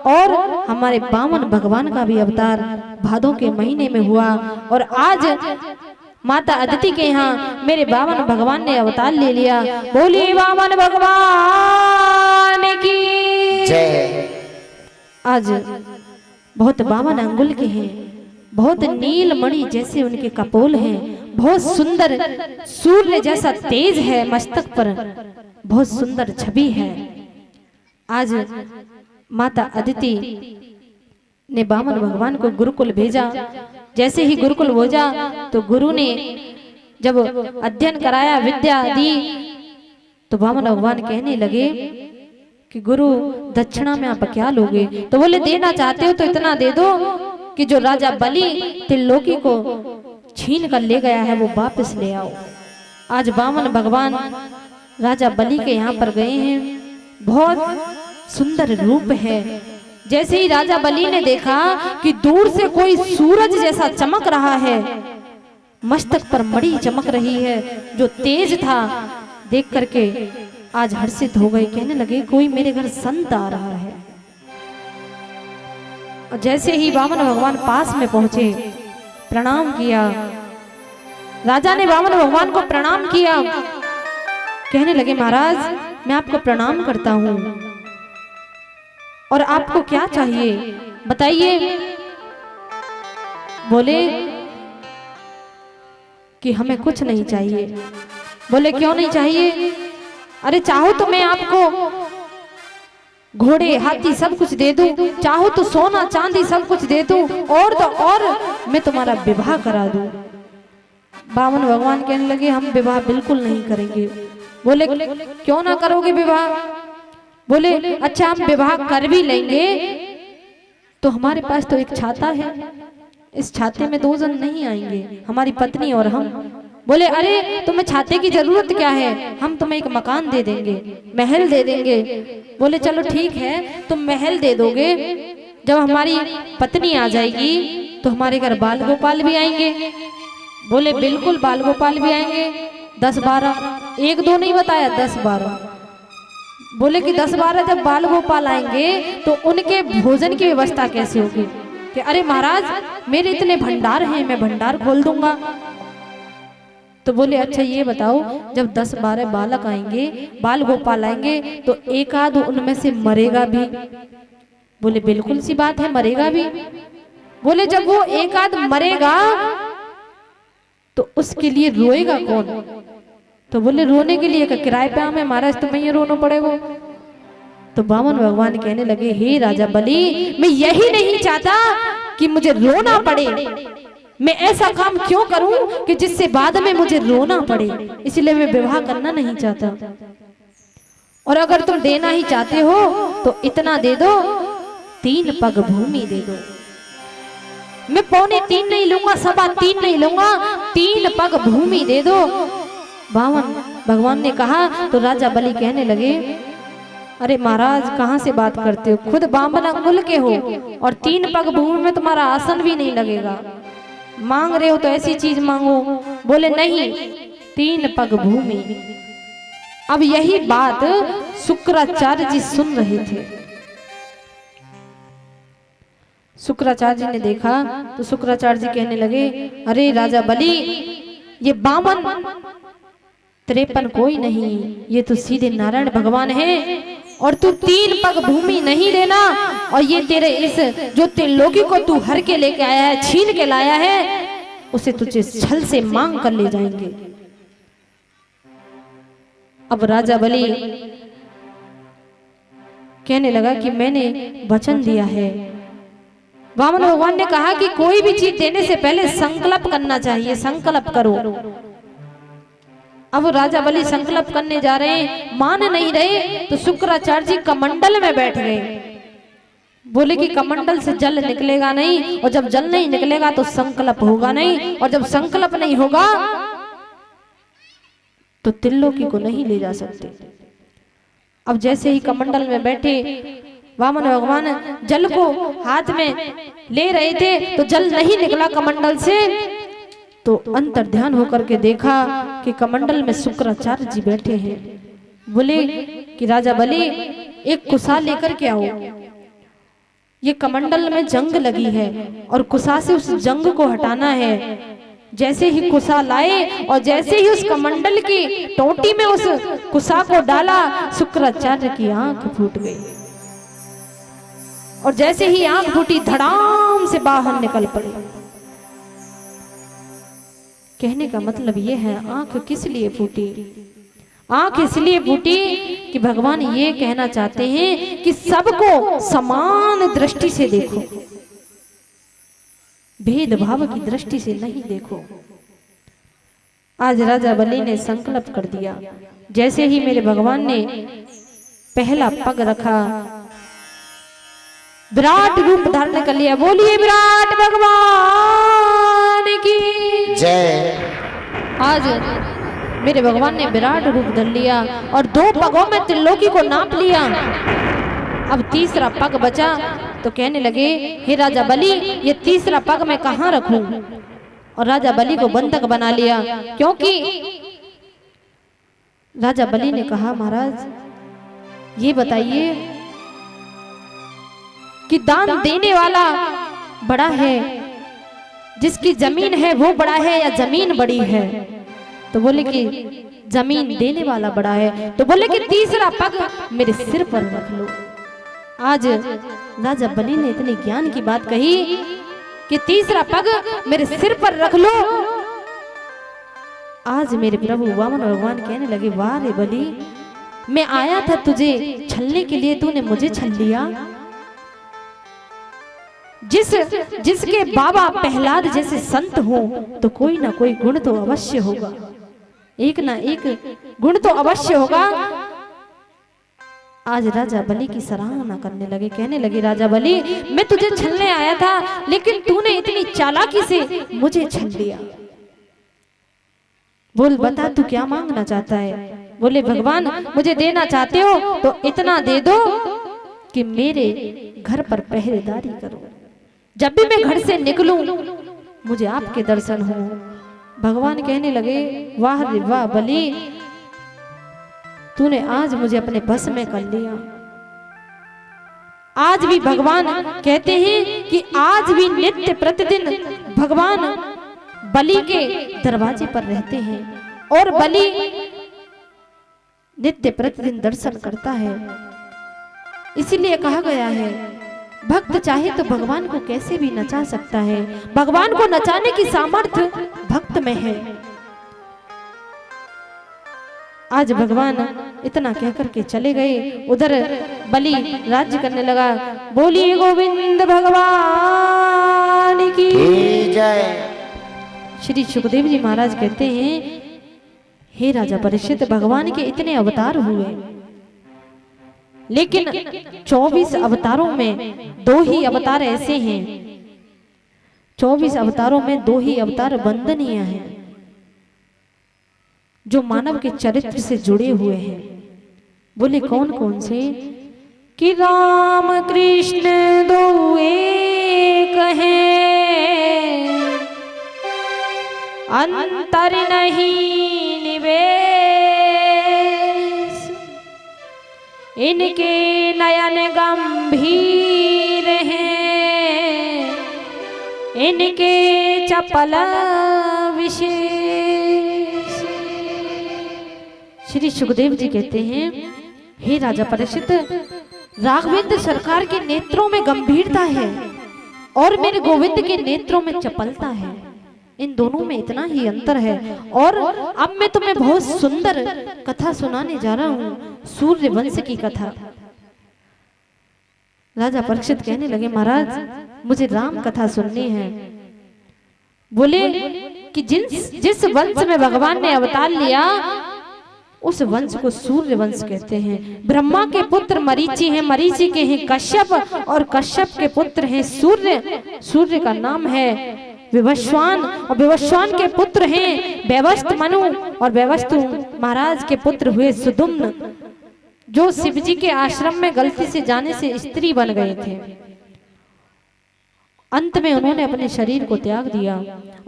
और हमारे वामन भगवान का भी अवतार भादों के महीने में हुआ। और आज माता अदिति के यहाँ मेरे वामन भगवान ने अवतार ले लिया। बोलिए वामन भगवान की जय। आज बहुत वामन अंगुल के हैं, बहुत नीलमणि जैसे उनके कपोल हैं, बहुत सुंदर सूर्य जैसा तेज है मस्तक पर, बहुत सुंदर छवि है। आज माता अदिति ने वामन भगवान को गुरुकुल भेजा। जैसे ही गुरुकुल भेजा तो गुरु ने जब अध्ययन कराया, विद्या दी, तो वामन भगवान कहने लगे कि गुरु दक्षिणा में आप क्या लोगे? तो बोले देना चाहते हो तो इतना दे दो कि जो राजा बलि त्रिलोकी को छीन कर ले गया है वो वापस ले आओ। आज वामन भगवान राजा बलि के यहाँ पर गए हैं, बहुत सुंदर रूप है। जैसे ही राजा बलि ने देखा कि दूर से कोई सूरज जैसा चमक रहा है, मस्तक पर मणि चमक रही है जो तेज था, देख करके आज हर्षित हो गए, कहने लगे कोई मेरे घर संत आ रहा है। और जैसे ही वामन भगवान पास में पहुंचे, प्रणाम किया, राजा ने वामन भगवान को प्रणाम किया, कहने लगे महाराज मैं आपको प्रणाम करता हूं और आपको क्या चाहिए बताइए। बोले कि हमें कुछ नहीं चाहिए। बोले क्यों नहीं चाहिए? अरे चाहो तो मैं आपको घोड़े हाथी सब कुछ दे दूं, चाहो तो सोना चांदी सब कुछ दे दूं, और तो और मैं तुम्हारा विवाह करा दूं। वामन भगवान कहने लगे हम विवाह बिल्कुल नहीं करेंगे। बोले क्यों ना करोगे विवाह? बोले अच्छा हम विवाह कर भी लेंगे तो हमारे पास तो एक छाता है, इस छाते में 2 जन नहीं आएंगे, हमारी पत्नी और हम। बोले अरे तुम्हें छाते की जरूरत क्या है, हम तुम्हें एक मकान दे देंगे, महल दे देंगे। बोले चलो ठीक है तुम महल दे दोगे, जब हमारी पत्नी आ जाएगी तो हमारे घर बाल गोपाल भी आएंगे। बोले बिल्कुल बाल गोपाल भी आएंगे, 10-12, 1-2 नहीं बताया, 10-12। बोले कि 10-12 जब बाल गोपाल आएंगे तो उनके भोजन की व्यवस्था कैसे होगी? कि अरे महाराज मेरे इतने भंडार हैं, मैं भंडार खोल दूंगा। तो बोले अच्छा ये बताओ जब 10-12 बालक आएंगे, बाल गोपाल आएंगे तो एक आध उनमें से मरेगा भी? बोले बिल्कुल सी बात है मरेगा भी। बोले जब वो एक आध मरेगा तो उसके लिए रोएगा कौन? तो बोले रोने के लिए किराए पे हमें महाराज तुम्हें ये रोना पड़ेगा। तो वामन भगवान कहने लगे हे राजा बलि मैं यही नहीं चाहता कि मुझे रोना पड़े, मैं ऐसा काम क्यों करूं कि जिससे बाद में मुझे रोना पड़े, इसलिए मैं विवाह करना नहीं चाहता। और अगर तुम देना ही चाहते हो तो इतना दे दो, 3 पग भूमि दे दो। मैं 2.25 नहीं लूंगा, 3.25 नहीं लूंगा, 3 पग भूमि दे दो। वामन भगवान ने कहा तो राजा बलि कहने लगे अरे महाराज कहाँ से बात करते हो, खुद वामन अंगुल के हो और 3 पग भूमि में तुम्हारा आसन भी नहीं लगेगा, मांग रहे हो तो ऐसी चीज मांगो। बोले नहीं 3 पग भूमि। अब यही बात शुक्राचार्य जी सुन रहे थे। शुक्राचार्य जी ने देखा तो शुक्राचार्य जी कहने लगे अरे राजा बलि ये वामन 53 कोई नहीं, ये तो सीधे नारायण भगवान है और तू 3 पग भूमि नहीं देना और ये तेरे इस जो त्रिलोकी को तू हर के लेके आया है, छीन के लाया है, उसे तुझे छल से मांग कर ले जाएंगे। अब राजा बलि कहने लगा कि मैंने वचन दिया है। वामन भगवान ने कहा कि कोई भी चीज देने से पहले संकल्प करना चाहिए, संकल्प करो। अब राजा बलि संकल्प करने जा रहे हैं, मान नहीं रहे तो शुक्राचार्य जी कमंडल में बैठ गए। बोले कि कमंडल से जल निकलेगा नहीं और जब जल नहीं निकलेगा तो संकल्प होगा नहीं, और जब संकल्प नहीं होगा तो त्रिलोकी को नहीं ले जा सकते। अब जैसे ही कमंडल में बैठे वामन भगवान जल को हाथ में ले रहे थे तो जल नहीं निकला कमंडल से, तो अंतर ध्यान होकर के देखा कि कमंडल में शुक्राचार्य जी बैठे हैं। बोले कि राजा बलि एक कुसा लेकर के आओ, ये कमंडल में जंग लगी है और कुसा से उस जंग को हटाना है। जैसे ही कुसा लाए और जैसे ही उस कमंडल की टोटी में उस कुसा को डाला, शुक्राचार्य की आंख फूट गई और जैसे ही आंख फूटी धड़ाम से बाहर निकल पड़ी। कहने का मतलब ये है, आंख किस लिए फूटी? आंख इसलिए फूटी कि भगवान ये कहना चाहते हैं कि सबको समान दृष्टि से देखो, भेदभाव की दृष्टि से नहीं देखो। आज राजा बलि ने संकल्प कर दिया, जैसे ही मेरे भगवान ने पहला पग रखा, विराट रूप धारण कर लिया। बोलिए विराट भगवान की जय। आज मेरे भगवान ने विराट रूप धर लिया और 2 पगों में त्रिलोकी को नाप लिया। अब तीसरा पग बचा तो कहने लगे, हे राजा बलि ये तीसरा पग मैं कहाँ रखूं? और राजा बलि को बंधक बना लिया, क्योंकि राजा बलि ने कहा, महाराज ये बताइए कि दान देने वाला बड़ा है, जिसकी जमीन है वो बड़ा है या जमीन बड़ी है? तो बोले कि जमीन देने वाला बड़ा है। तो बोले कि तीसरा पग मेरे सिर पर रख लो। आज राजा बलि ने इतने ज्ञान की बात कही कि तीसरा पग मेरे सिर पर रख लो। आज मेरे प्रभु वामन भगवान कहने लगे, वाह रे बलि, मैं आया था तुझे छलने के लिए, तूने मुझे छल लिया। जिसके बाबा प्रहलाद जैसे संत हो तो कोई ना कोई गुण तो अवश्य होगा, एक ना एक गुण तो अवश्य होगा। आज राजा बलि की सराहना करने लगे, कहने लगे, राजा बलि मैं तुझे छलने आया था, लेकिन तूने इतनी चालाकी से मुझे छल लिया। बोल बता तू क्या मांगना चाहता है? बोले भगवान मुझे देना चाहते हो तो इतना दे दो कि मेरे घर पर पहरेदारी करो, जब भी मैं घर से निकलूं मुझे आपके दर्शन हो। भगवान कहने लगे, वाह रे वाह बलि, तूने आज मुझे अपने बस में कर लिया। आज भी भगवान कहते हैं कि आज भी नित्य प्रतिदिन भगवान बलि के दरवाजे पर रहते हैं और बलि नित्य प्रतिदिन दर्शन करता है। इसीलिए कहा गया है, भक्त चाहे तो भगवान को कैसे भी नचा सकता है, भगवान को नचाने की सामर्थ्य भक्त में है। आज भगवान इतना कहकर के चले गए, उधर बलि राज्य करने लगा। बोलिए गोविंद भगवान की जय। श्री सुखदेव जी महाराज कहते हैं, हे राजा परीक्षित, भगवान के इतने अवतार हुए, लेकिन 24 अवतारों में 2 ही अवतार ऐसे हैं, 24 अवतारों में 2 ही अवतार वंदनीय हैं, जो मानव के चरित्र से जुड़े हुए हैं। बोले कौन कौन से? कि राम कृष्ण 2 एक हैं, अंतर नहीं निवेश, इनके नयन गंभीर हैं, इनके चपल विशेष। श्री सुखदेव जी कहते हैं, हे राजा परीक्षित, राघवेंद्र सरकार के नेत्रों में गंभीरता है और मेरे गोविंद के नेत्रों में चपलता है। इन दोनों में इतना ही अंतर है। और अब मैं तुम्हें बहुत सुंदर कथा सुनाने जा रहा हूँ, सूर्य वंश की कथा। राजा परीक्षित कहने लगे, महाराज मुझे राम कथा सुननी है। बोले कि जिस वंश में भगवान ने अवतार लिया उस वंश को सूर्य वंश कहते हैं। ब्रह्मा के पुत्र मरीचि हैं, मरीचि के हैं कश्यप और कश्यप के पुत्र हैं सूर्य। सूर्य का नाम है विवस्वान और विवस्वान के पुत्र हैं वैवस्वत मनु और वैवस्वत महाराज के पुत्र हुए सुदुम्न। जो शिवजी के आश्रम में गलती से जाने से स्त्री बन गए थे। अंत में उन्होंने अपने शरीर को त्याग दिया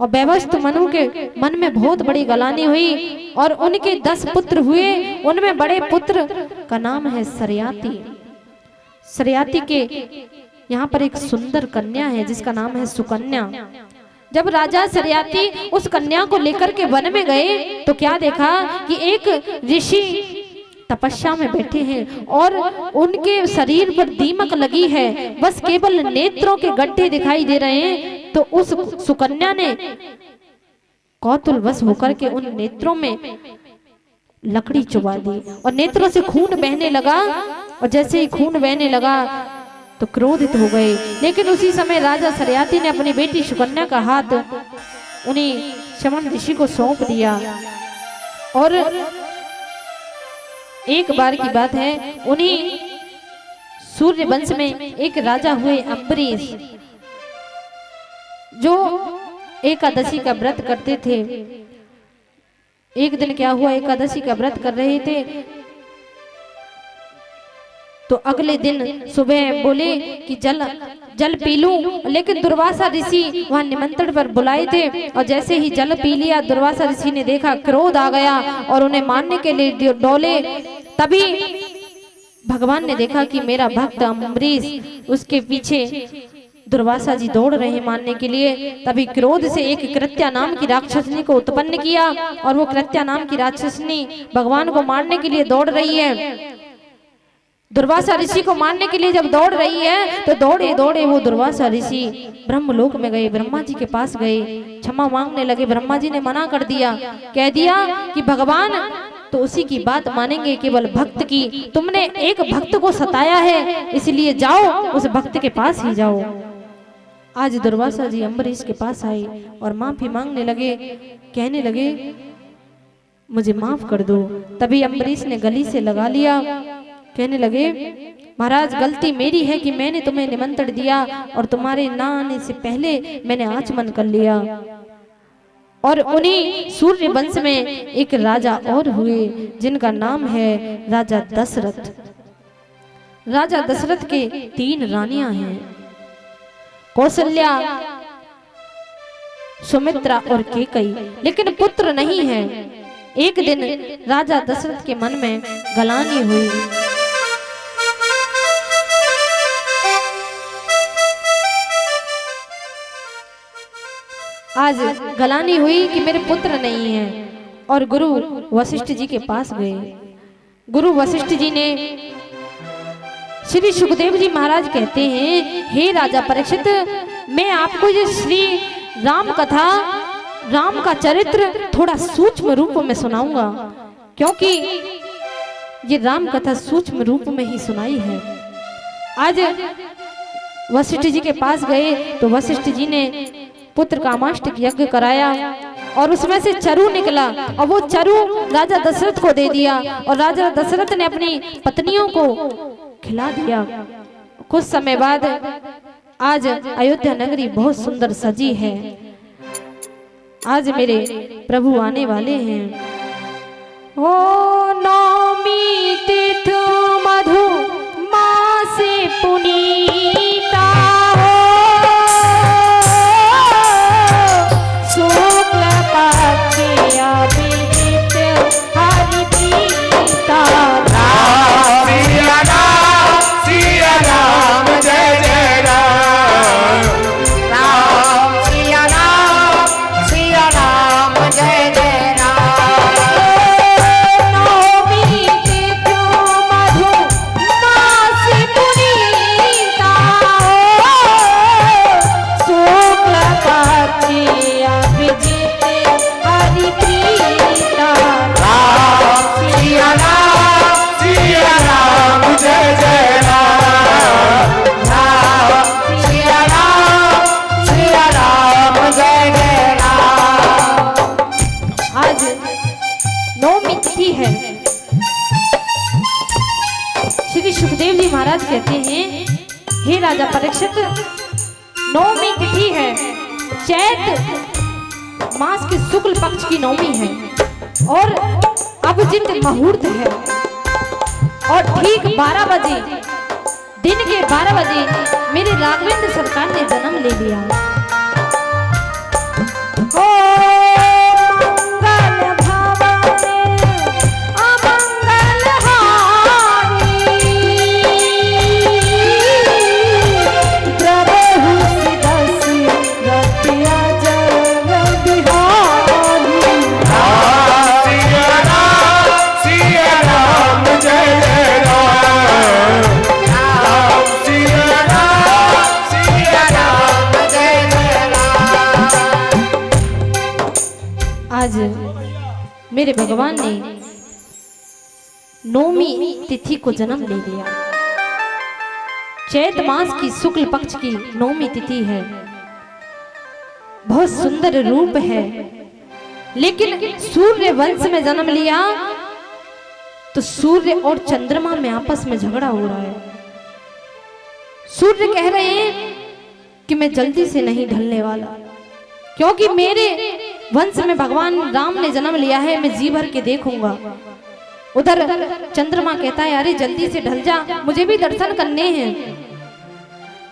और बेबस्त मनु के मन में बहुत बड़ी गलानी हुई और उनके 10 पुत्र हुए। उनमें बड़े पुत्र का नाम है सरयाती। सरयाती के यहाँ पर एक सुंदर कन्या है जिसका नाम है सुकन्या। जब राजा सरयाती उस कन्या को लेकर के वन में गए तो क्या देखा कि एक ऋषि तपस्या में बैठे हैं और उनके शरीर पर दीमक लगी है, बस केवल नेत्रों के गड्ढे दिखाई दे रहे हैं। तो उस सुकन्या ने कौतूहलवश होकर के उन नेत्रों में लकड़ी चुबा दी और नेत्रों से खून बहने लगा। और जैसे ही खून बहने लगा तो क्रोधित हो गए। लेकिन उसी समय राजा सरयाती ने अपनी बेटी सुकन्या का हाथ उन्हें शमन ऋषि को सौंप दिया। और एक बार की बात है, उन्हीं सूर्य वंश में एक राजा हुए अम्बरीश, जो एकादशी का व्रत करते थे। एक दिन क्या हुआ, एकादशी का व्रत कर रहे थे तो अगले दिन सुबह बोले कि जल पी लूं, लेकिन दुर्वासा ऋषि वहां निमंत्रण पर बुलाए थे। और जैसे ही जल पी लिया, दुर्वासा ऋषि ने देखा, क्रोध आ गया और उन्हें मारने के लिए डोले। तभी भगवान ने देखा कि मेरा भक्त अम्बरीश, उसके पीछे दुर्वासा जी दौड़ रहे मारने के लिए। तभी क्रोध से एक कृत्या नाम की राक्षसनी को उत्पन्न किया और वो कृत्या नाम की राक्षसनी भगवान को मारने के लिए दौड़ रही है। दुर्वासा ऋषि को मारने के लिए जब दौड़ रही है तो दौड़े दौड़े वो दुर्वासा ऋषि ब्रह्मलोक में गए, ब्रह्मा जी के पास गए, क्षमा मांगने लगे। ब्रह्मा जी ने मना कर दिया, कह दिया कि भगवान तो उसी की बात मानेंगे, केवल भक्त की। तुमने एक भक्त को सताया है, इसलिए जाओ उस भक्त के पास ही जाओ। आज दुर्वासा जी अम्बरीश के पास आए और माफी मांगने लगे, कहने लगे मुझे माफ कर दो। तभी अम्बरीश ने गली से लगा लिया, कहने लगे महाराज गलती मेरी है कि मैंने तुम्हें निमंत्रण दिया और तुम्हारे ना आने से पहले मैंने आचमन कर लिया। और उन्हीं सूर्य वंश में एक राजा और हुए जिनका नाम है राजा दशरथ। राजा दशरथ के 3 रानियां हैं, कौशल्या, सुमित्रा और केकई, लेकिन पुत्र नहीं है। एक दिन राजा दशरथ के मन में गलानी हुई। आज गलानी हुई कि मेरे पुत्र नहीं हैं और गुरु वशिष्ठ जी के पास गए। गुरु वशिष्ठ जी ने, श्री सुखदेव जी महाराज कहते हैं, हे राजा परीक्षित, मैं आपको ये श्री राम कथा, राम का चरित्र थोड़ा सूक्ष्म रूप में सुनाऊंगा, क्योंकि ये राम कथा सूक्ष्म रूप में ही सुनाई है। आज वशिष्ठ जी के पास गए तो वशिष्ठ जी ने पुत्र कामाष्टक यज्ञ कराया और उसमें से चरु निकला और वो चरु राजा दशरथ को दे दिया और राजा दशरथ ने अपनी पत्नियों को खिला दिया। कुछ समय बाद आज अयोध्या नगरी बहुत सुंदर सजी है। आज मेरे प्रभु आने वाले हैं। ओ नौमी तिथ मधु मासे पुनीता महाराज कहते हैं, हे राजा परीक्षित, नौमी तिथि है, चैत मास के शुक्ल पक्ष की नौमी है और अभिजित मुहूर्त है। और ठीक 12 बजे, दिन के 12 बजे मेरे राघवेंद्र सरकार ने जन्म ले लिया। आज मेरे भगवान ने नौमी तिथि को जन्म ले लिया। चैत मास की शुक्ल पक्ष की नौमी तिथि है। बहुत सुंदर रूप है, लेकिन सूर्य वंश में जन्म लिया तो सूर्य और चंद्रमा में आपस में झगड़ा हो रहा है। सूर्य कह रहे हैं कि मैं जल्दी से नहीं ढलने वाला, क्योंकि मेरे वंश में भगवान राम ने जन्म लिया है, मैं जी भर के देखूंगा। उधर चंद्रमा कहता है अरे जल्दी से ढल जा, मुझे भी दर्शन करने हैं।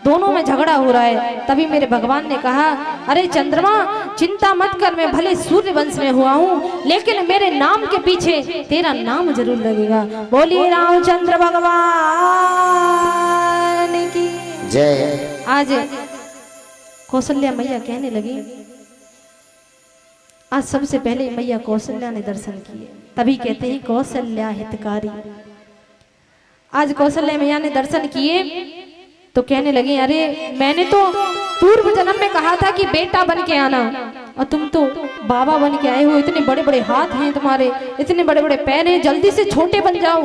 दोनों में झगड़ा हो रहा है। तभी मेरे भगवान ने कहा अरे चंद्रमा चिंता मत कर, मैं भले सूर्य वंश में हुआ हूँ, लेकिन मेरे नाम के पीछे तेरा नाम जरूर लगेगा। बोलिए रामचंद्र भगवान की जय। आज कौशल्या मैया कहने लगी, आज सबसे पहले मैया कौशल्या ने दर्शन किए, तभी कहते हैं कौशल्या हितकारी। आज कौशल्या मैया ने दर्शन किए तो कहने लगी अरे मैंने तो पूर्व जन्म में कहा था कि बेटा बन के आना, और तुम तो बाबा बन के आए हो। इतने बड़े बड़े हाथ हैं तुम्हारे, इतने बड़े बड़े पैर हैं, जल्दी से छोटे बन जाओ।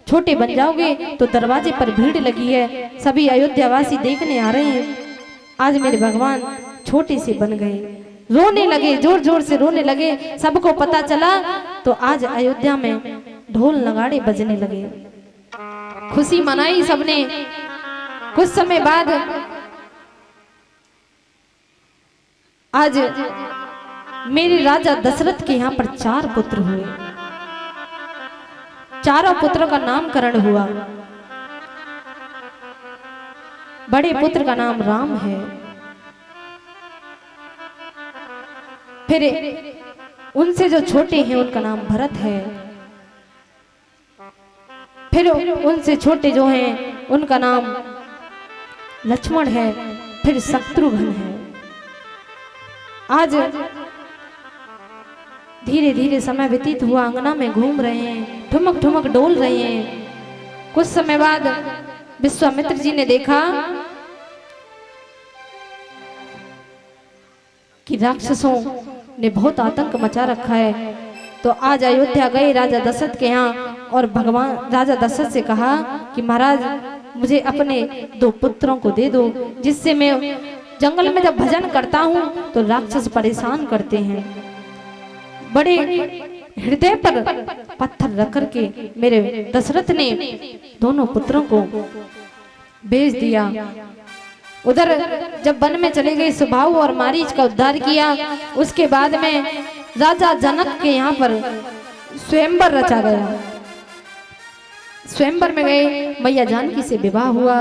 छोटे बन जाओगे तो दरवाजे पर भीड़ लगी है, सभी अयोध्यावासी देखने आ रहे हैं। आज मेरे भगवान छोटे से बन गए, रोने लगे, जोर जोर से रोने लगे। सबको पता चला तो आज अयोध्या में ढोल नगाड़े बजने लगे, खुशी मनाई सबने। कुछ समय बाद आज मेरे राजा दशरथ के यहाँ पर 4 पुत्र हुए। चारों पुत्रों का नामकरण हुआ। बड़े पुत्र का नाम राम है, फिर उनसे जो छोटे हैं उनका नाम भरत है, फिर उनसे छोटे जो हैं उनका नाम लक्ष्मण है, फिर शत्रुघ्न है। आज धीरे धीरे समय व्यतीत हुआ, अंगना में घूम रहे हैं, ठुमक ठुमक डोल रहे हैं। कुछ समय बाद विश्वामित्र जी ने देखा कि राक्षसों ने बहुत आतंक मचा रखा है, तो आज अयोध्या गए राजा दशरथ के यहाँ और भगवान राजा दशरथ से कहा कि महाराज मुझे अपने 2 पुत्रों को दे दो, जिससे मैं जंगल में जब भजन करता हूँ तो राक्षस परेशान करते हैं। बड़े हृदय पर पत्थर रख करके मेरे दशरथ ने दोनों पुत्रों को भेज दिया। उधर जब वन में चले गए, सुबाहु और मारीच का उद्धार किया। उसके बाद में राजा जनक के यहाँ पर स्वयंवर रचा गया। स्वयंवर में गए, मैया जानकी से विवाह हुआ।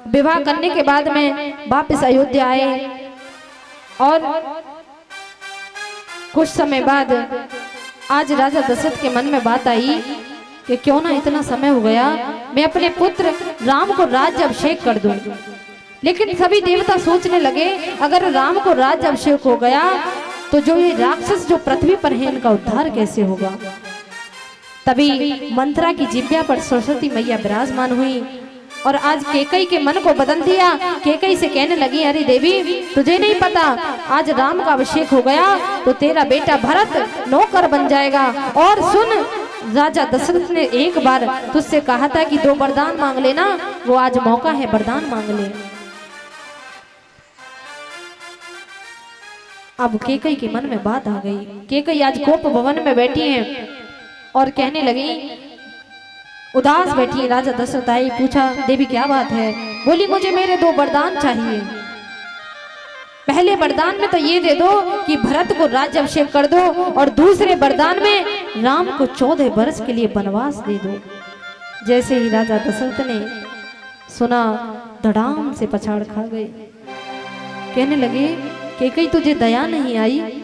विवाह करने के बाद में वापस अयोध्या आए और कुछ समय बाद आज राजा दशरथ के मन में बात आई कि क्यों ना इतना समय हो गया, मैं अपने पुत्र राम को राज्य अभिषेक कर दूं। लेकिन सभी देवता सोचने लगे अगर राम को राज्य अभिषेक हो गया तो जो ये राक्षस जो पृथ्वी पर है इनका उद्धार कैसे होगा। तभी मंथरा की जिह्वा पर सरस्वती मैया विराजमान हुई और आज केकई के मन को बदल दिया। केकई से कहने लगी अरे देवी तुझे नहीं पता, आज राम का अभिषेक हो गया तो तेरा बेटा भरत नौकर बन जाएगा। और सुन, राजा दशरथ ने एक बार तुझसे कहा था कि 2 वरदान मांग लेना, वो आज मौका है, वरदान मांग ले। अब केकई के मन में बात आ गई। केकई आज कोप भवन में बैठी हैं और कहने लगी, उदास बैठी। राजा दशरथ आई, पूछा देवी क्या बात है। बोली मुझे मेरे 2 वरदान चाहिए। पहले वरदान में तो ये दे दो कि भरत को राज्य अभिषेक कर दो, और दूसरे वरदान में राम को 14 वर्ष के लिए वनवास दे दो। जैसे ही राजा दशरथ ने सुना, धड़ाम से पछाड़ खा गए। कहने लगे कैकेयी तुझे दया नहीं आई?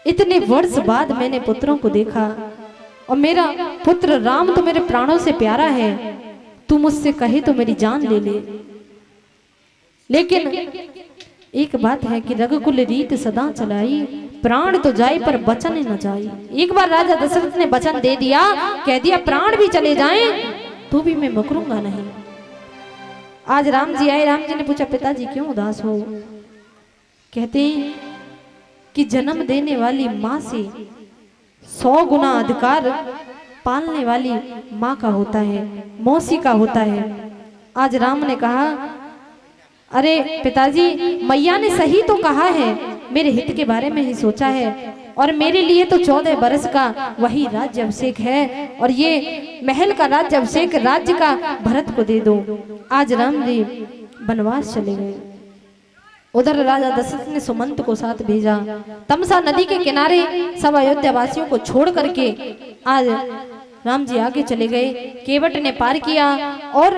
इतने वर्ष बाद मैंने पुत्रों को देखा और मेरा पुत्र राम तो मेरे प्राणों से प्यारा है, तू मुझसे कहे तो मेरी जान ले ले। लेकिन एक बात है कि रघुकुल रीत सदा चलाई, प्राण तो जाए पर वचन न जाए। एक बार राजा दशरथ ने वचन दे दिया, कह दिया प्राण भी चले जाएं तो भी मैं मुकरूंगा नहीं। आज राम जी आए, राम जी ने पूछा पिताजी क्यों उदास हो? कहते हैं कि जन्म देने वाली माँ से 100 गुना अधिकार पालने वाली माँ का होता है, मौसी का होता है। आज राम ने कहा अरे पिताजी, मैया ने सही तो कहा है, मेरे हित के बारे में ही सोचा है और मेरे लिए तो 14 बरस का वही राज्य अभिषेक है और ये महल का राज्य अभिषेक राज्य का भरत को दे दो। आज राम जी वनवास चले गए। उधर राजा दशरथ ने सुमंत को साथ भेजा। तमसा नदी के किनारे सब अयोध्या वासियों को छोड़ करके आज राम जी आगे चले गए। केवट ने पार किया और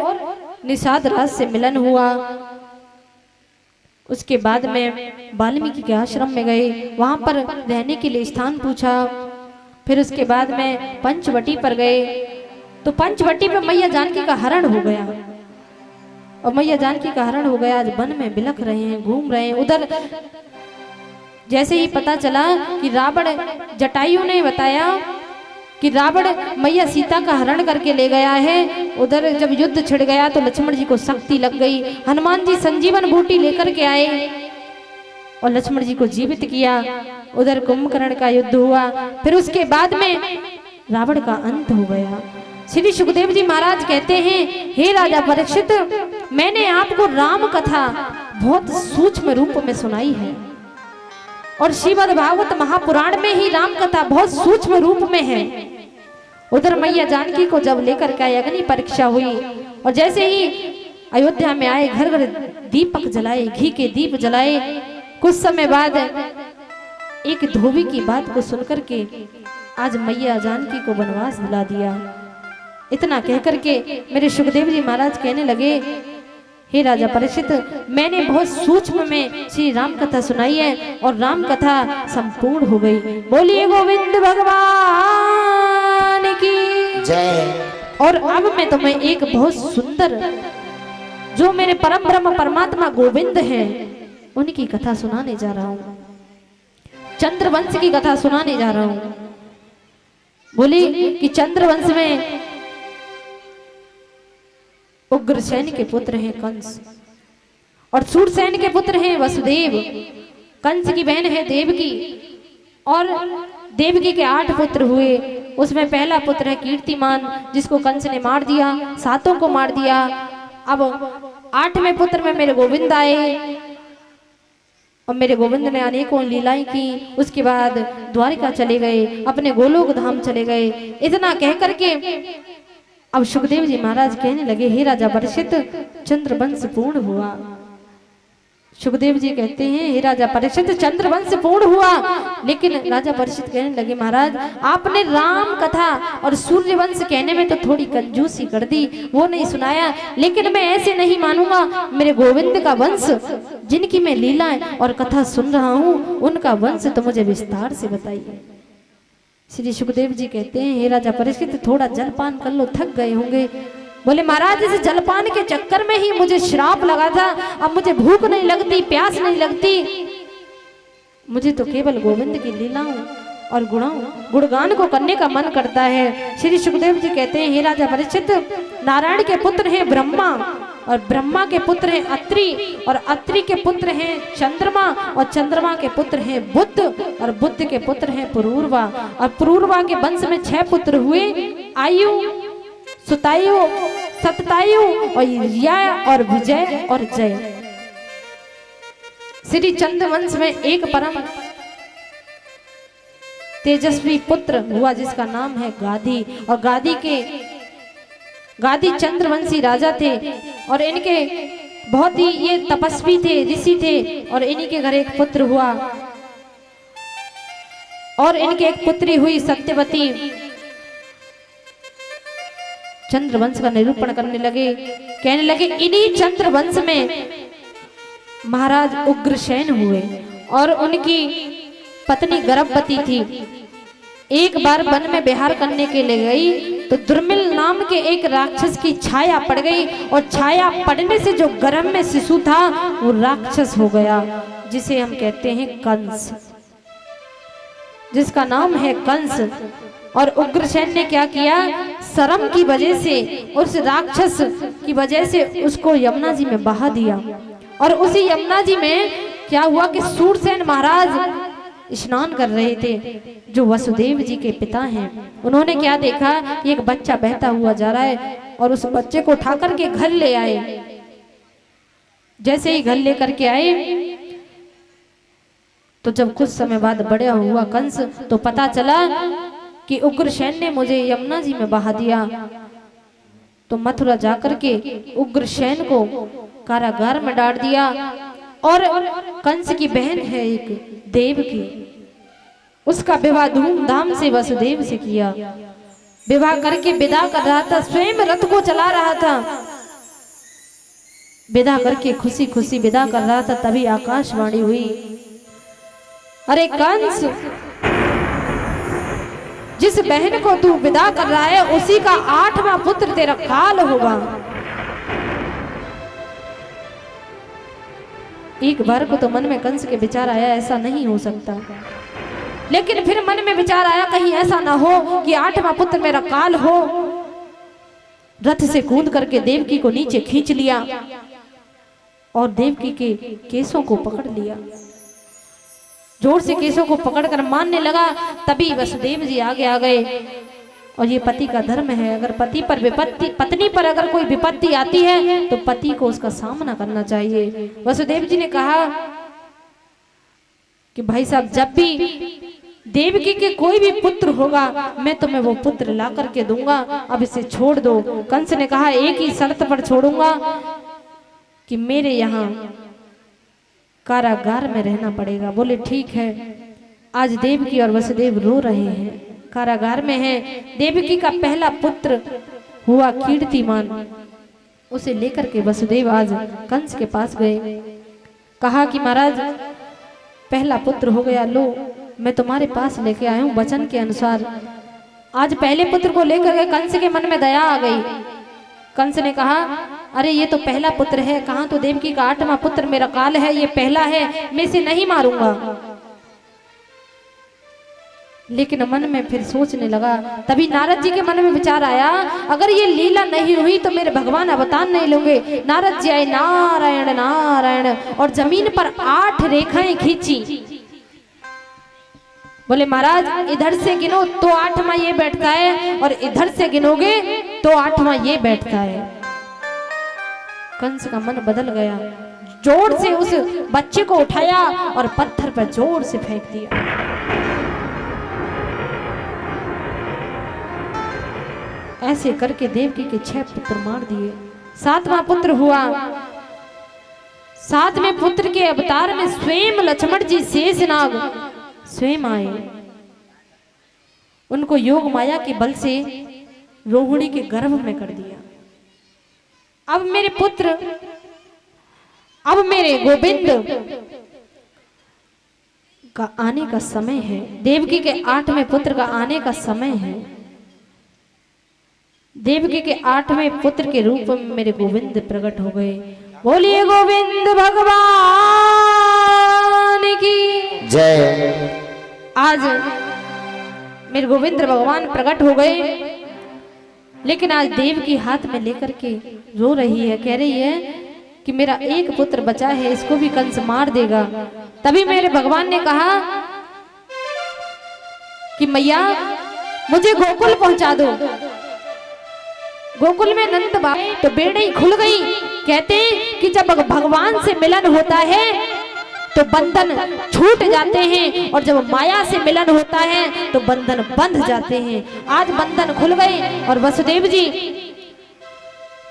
निषाद राज से मिलन हुआ। उसके बाद में वाल्मीकि के आश्रम में गए, वहां पर रहने के लिए स्थान पूछा। फिर उसके बाद में पंचवटी पर गए तो पंचवटी पे मैया जानकी का हरण हो गया और मैया जानकी का हरण हो गया। आज वन में बिलख रहे हैं, घूम रहे हैं। उधर जैसे ही पता चला कि रावण, जटायु ने बताया कि रावण मैया सीता का हरण करके ले गया है। उधर जब युद्ध छिड़ गया तो लक्ष्मण जी को शक्ति लग गई। हनुमान जी संजीवन बूटी लेकर के आए और लक्ष्मण जी को जीवित किया। उधर कुंभकर्ण का युद्ध हुआ। फिर उसके बाद में रावण का अंत हो गया। श्री सुखदेव जी महाराज कहते हैं, हे राजा परीक्षित, मैंने आपको राम कथा बहुत सूक्ष्म रूप में सुनाई है और श्रीमद् भागवत महापुराण में ही राम कथा बहुत सूक्ष्म रूप में है। उधर मैया जानकी को जब लेकर के अग्नि परीक्षा हुई और जैसे ही अयोध्या में आए, घर घर दीपक जलाए, घी के दीप जलाए। कुछ समय बाद एक धोबी की बात को सुनकर के आज मैया जानकी को वनवास दिला दिया। इतना कहकर के मेरे सुखदेव जी महाराज कहने लगे, हे राजा परीक्षित, मैंने बहुत सूक्ष्म में श्री राम कथा सुनाई है और राम कथा संपूर्ण हो गई। बोलिए गोविंद भगवान की जय। और अब मैं तुम्हें एक बहुत सुंदर, जो मेरे परम ब्रह्म परमात्मा गोविंद हैं, उनकी कथा सुनाने जा रहा हूँ। चंद्रवंश की कथा सुनाने जा रहा हूँ। बोली कि चंद्रवंश में उग्रसेन के पुत्र हैं कंस और शूरसेन के पुत्र हैं वसुदेव। कंस की बहन है देवकी और देवकी के 8 पुत्र हुए। उसमें पहला पुत्र है कीर्तिमान, जिसको कंस ने मार दिया, 7 को मार दिया। अब 8वें पुत्र में मेरे गोविंद आए और मेरे गोविंद ने अनेकों लीलाएं की। उसके बाद द्वारिका चले गए, अपने गोलोक धाम चले गए। इतना कहकर के अब सुखदेव जी महाराज कहने लगे, हे राजा परीक्षित, चंद्रवंश पूर्ण हुआ। सुखदेव जी कहते हैं, हे राजा परीक्षित, चंद्रवंश पूर्ण हुआ। लेकिन राजा परीक्षित कहने लगे, महाराज आपने राम कथा और सूर्यवंश कहने में तो थोड़ी कंजूसी कर दी, वो नहीं सुनाया। लेकिन मैं ऐसे नहीं मानूंगा, मेरे गोविंद का वंश, जिनकी मैं लीलाएं और कथा सुन रहा हूँ, उनका वंश तो मुझे विस्तार से बताइए। श्री सुखदेव जी कहते हैं, हे राजा परीक्षित, थोड़ा जलपान कर लो, थक गए होंगे। बोले महाराज, इस जलपान के चक्कर में ही मुझे श्राप लगा था। अब मुझे भूख नहीं लगती, प्यास नहीं लगती, मुझे तो केवल गोविंद की लीलाओं और गुणगान को करने का मन करता है। श्री सुखदेव जी कहते हैं, हे राजा परीक्षित, नारायण के पुत्र हैं ब्रह्मा और ब्रह्मा के पुत्र हैं अत्रि और अत्रि के पुत्र हैं चंद्रमा और चंद्रमा के पुत्र हैं बुध और बुध के पुत्र हैं पुरूरवा और पुरूरवा के वंश में 6 पुत्र हुए, आयु, सुतायु, सततायु और या और विजय और जय। श्री चंद्रवंश में एक परम तेजस्वी पुत्र हुआ जिसका नाम है गादी और गादी चंद्रवंशी राजा थे और इनके बहुत ही ये तपस्वी थे, ऋषि थे और इन्हीं के घर एक पुत्र हुआ और इनके एक पुत्री हुई सत्यवती। चंद्रवंश का निरूपण करने लगे। कहने लगे इन्हीं चंद्रवंश में महाराज उग्रसेन हुए और उनकी पत्नी गर्भवती थी। एक बार वन में विहार करने के लिए गई तो दुर्मिल नाम के एक राक्षस की छाया पड़ गई और छाया पड़ने से जो गर्भ में शिशु था वो राक्षस हो गया, जिसे हम कहते हैं कंस, जिसका नाम है कंस। और उग्रसेन ने क्या किया, शर्म की वजह से उस राक्षस की वजह से उसको यमुना जी में बहा दिया। और उसी यमुना जी में क्या हुआ कि सूरसेन महाराज स्नान कर रहे थे, जो वसुदेव जी के पिता हैं। उन्होंने क्या देखा कि एक बच्चा बहता हुआ जा रहा है और उस बच्चे को उठा करके घर ले आए। जैसे ही घर लेकर के आए तो जब कुछ समय बाद बड़ा हुआ कंस, तो पता चला कि उग्रसेन ने मुझे यमुना जी में बहा दिया। तो मथुरा जाकर के उग्रसेन को कारागार में डाल दिया। और कंस की बहन है एक देवकी, उसका विवाह धूमधाम से वसुदेव से किया। विवाह करके विदा कर रहा था, स्वयं रथ को चला रहा था, विदा करके खुशी खुशी विदा कर रहा था। तभी आकाशवाणी हुई, अरे कंस, जिस बहन को तू विदा कर रहा है उसी का 8वां पुत्र तेरा काल होगा। एक बार को तो मन में कंस के विचार आया ऐसा नहीं हो सकता, लेकिन फिर मन में विचार आया कहीं ऐसा ना हो कि 8वां पुत्र मेरा काल हो। रथ से कूद करके देवकी को नीचे खींच लिया और देवकी के केसों को पकड़ लिया, जोर से केसों को पकड़कर मारने लगा। तभी वसुदेव जी आगे आ गए। और ये पति का धर्म है, अगर पति पर विपत्ति, पत्नी पर अगर कोई विपत्ति आती है तो पति को उसका सामना करना चाहिए। वसुदेव जी ने कहा कि भाई साहब, जब भी देवकी के कोई भी पुत्र होगा मैं तुम्हें वो पुत्र ला करके दूंगा, अब इसे छोड़ दो। कंस ने कहा एक ही शर्त पर छोड़ूंगा कि मेरे यहाँ कारागार में रहना पड़ेगा। बोले ठीक है। आज देवकी और वसुदेव रो रहे हैं, कारागार में है। देवकी का पहला पुत्र हुआ कीर्तिमान, उसे लेकर के वसुदेव आज कंस के पास गए। कहा कि महाराज पहला पुत्र हो गया, लो मैं तुम्हारे पास लेके आया हूँ वचन के अनुसार। आज पहले पुत्र को लेकर के कंस के मन में दया आ गई। कंस ने कहा अरे ये तो पहला पुत्र है, कहाँ तो देवकी का 8वां पुत्र मेरा काल है, ये पहला है, मैं इसे नहीं मारूंगा। लेकिन मन में फिर सोचने लगा। तभी नारद जी के मन में विचार आया, अगर ये लीला नहीं हुई तो मेरे भगवान अवतार नहीं लेंगे। नारद जी आए, नारायण नारायण, और जमीन पर 8 रेखाएं खींची। बोले महाराज इधर से गिनो तो 8वां ये बैठता है, और इधर से गिनोगे तो 8वां ये बैठता है। कंस का मन बदल गया, जोर से उस बच्चे को उठाया और पत्थर पर जोर से फेंक दिया। ऐसे करके देवकी के 6 पुत्र मार दिए। 7वां पुत्र हुआ। 7वें पुत्र के अवतार में स्वयं लक्ष्मण जी शेषनाग स्वयं आए। उनको योग माया के बल से रोहिणी के गर्भ में कर दिया। अब मेरे पुत्र, अब मेरे गोविंद का आने का समय है। देवकी के 8वें पुत्र का आने का समय है। देवकी के 8वें पुत्र के रूप में मेरे गोविंद प्रकट हो गए। बोलिए गोविंद भगवान की जय। आज मेरे गोविंद भगवान प्रकट हो गए, लेकिन आज देवकी हाथ में लेकर के रो रही है, कह रही है कि मेरा एक पुत्र बचा है, इसको भी कंस मार देगा। तभी मेरे भगवान ने कहा कि मैया मुझे गोकुल पहुंचा दो। गोकुल में नंद बाबा तो बेड़ी खुल गई। कहते हैं कि जब भगवान से मिलन होता है तो बंधन छूट जाते हैं, और जब माया से मिलन होता है तो बंधन बंध जाते हैं। आज बंधन खुल गए और वसुदेव जी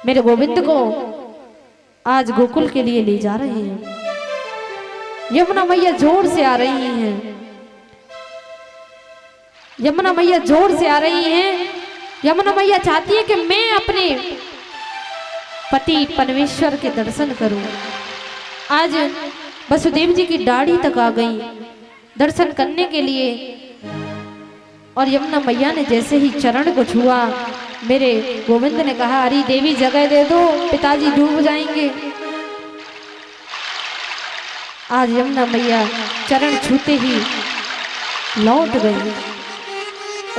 मेरे गोविंद को आज गोकुल के लिए ले जा रहे हैं। यमुना मैया जोर से आ रही हैं, यमुना मैया जोर से आ रही हैं यमुना मैया चाहती है कि मैं अपने पति परमेश्वर के दर्शन करूं। आज वसुदेव जी की दाढ़ी तक आ गई दर्शन करने के लिए, और यमुना मैया ने जैसे ही चरण को छुआ, मेरे गोविंद ने कहा, अरे देवी जगह दे दो, पिताजी डूब जाएंगे। आज यमुना मैया चरण छूते ही लौट गई।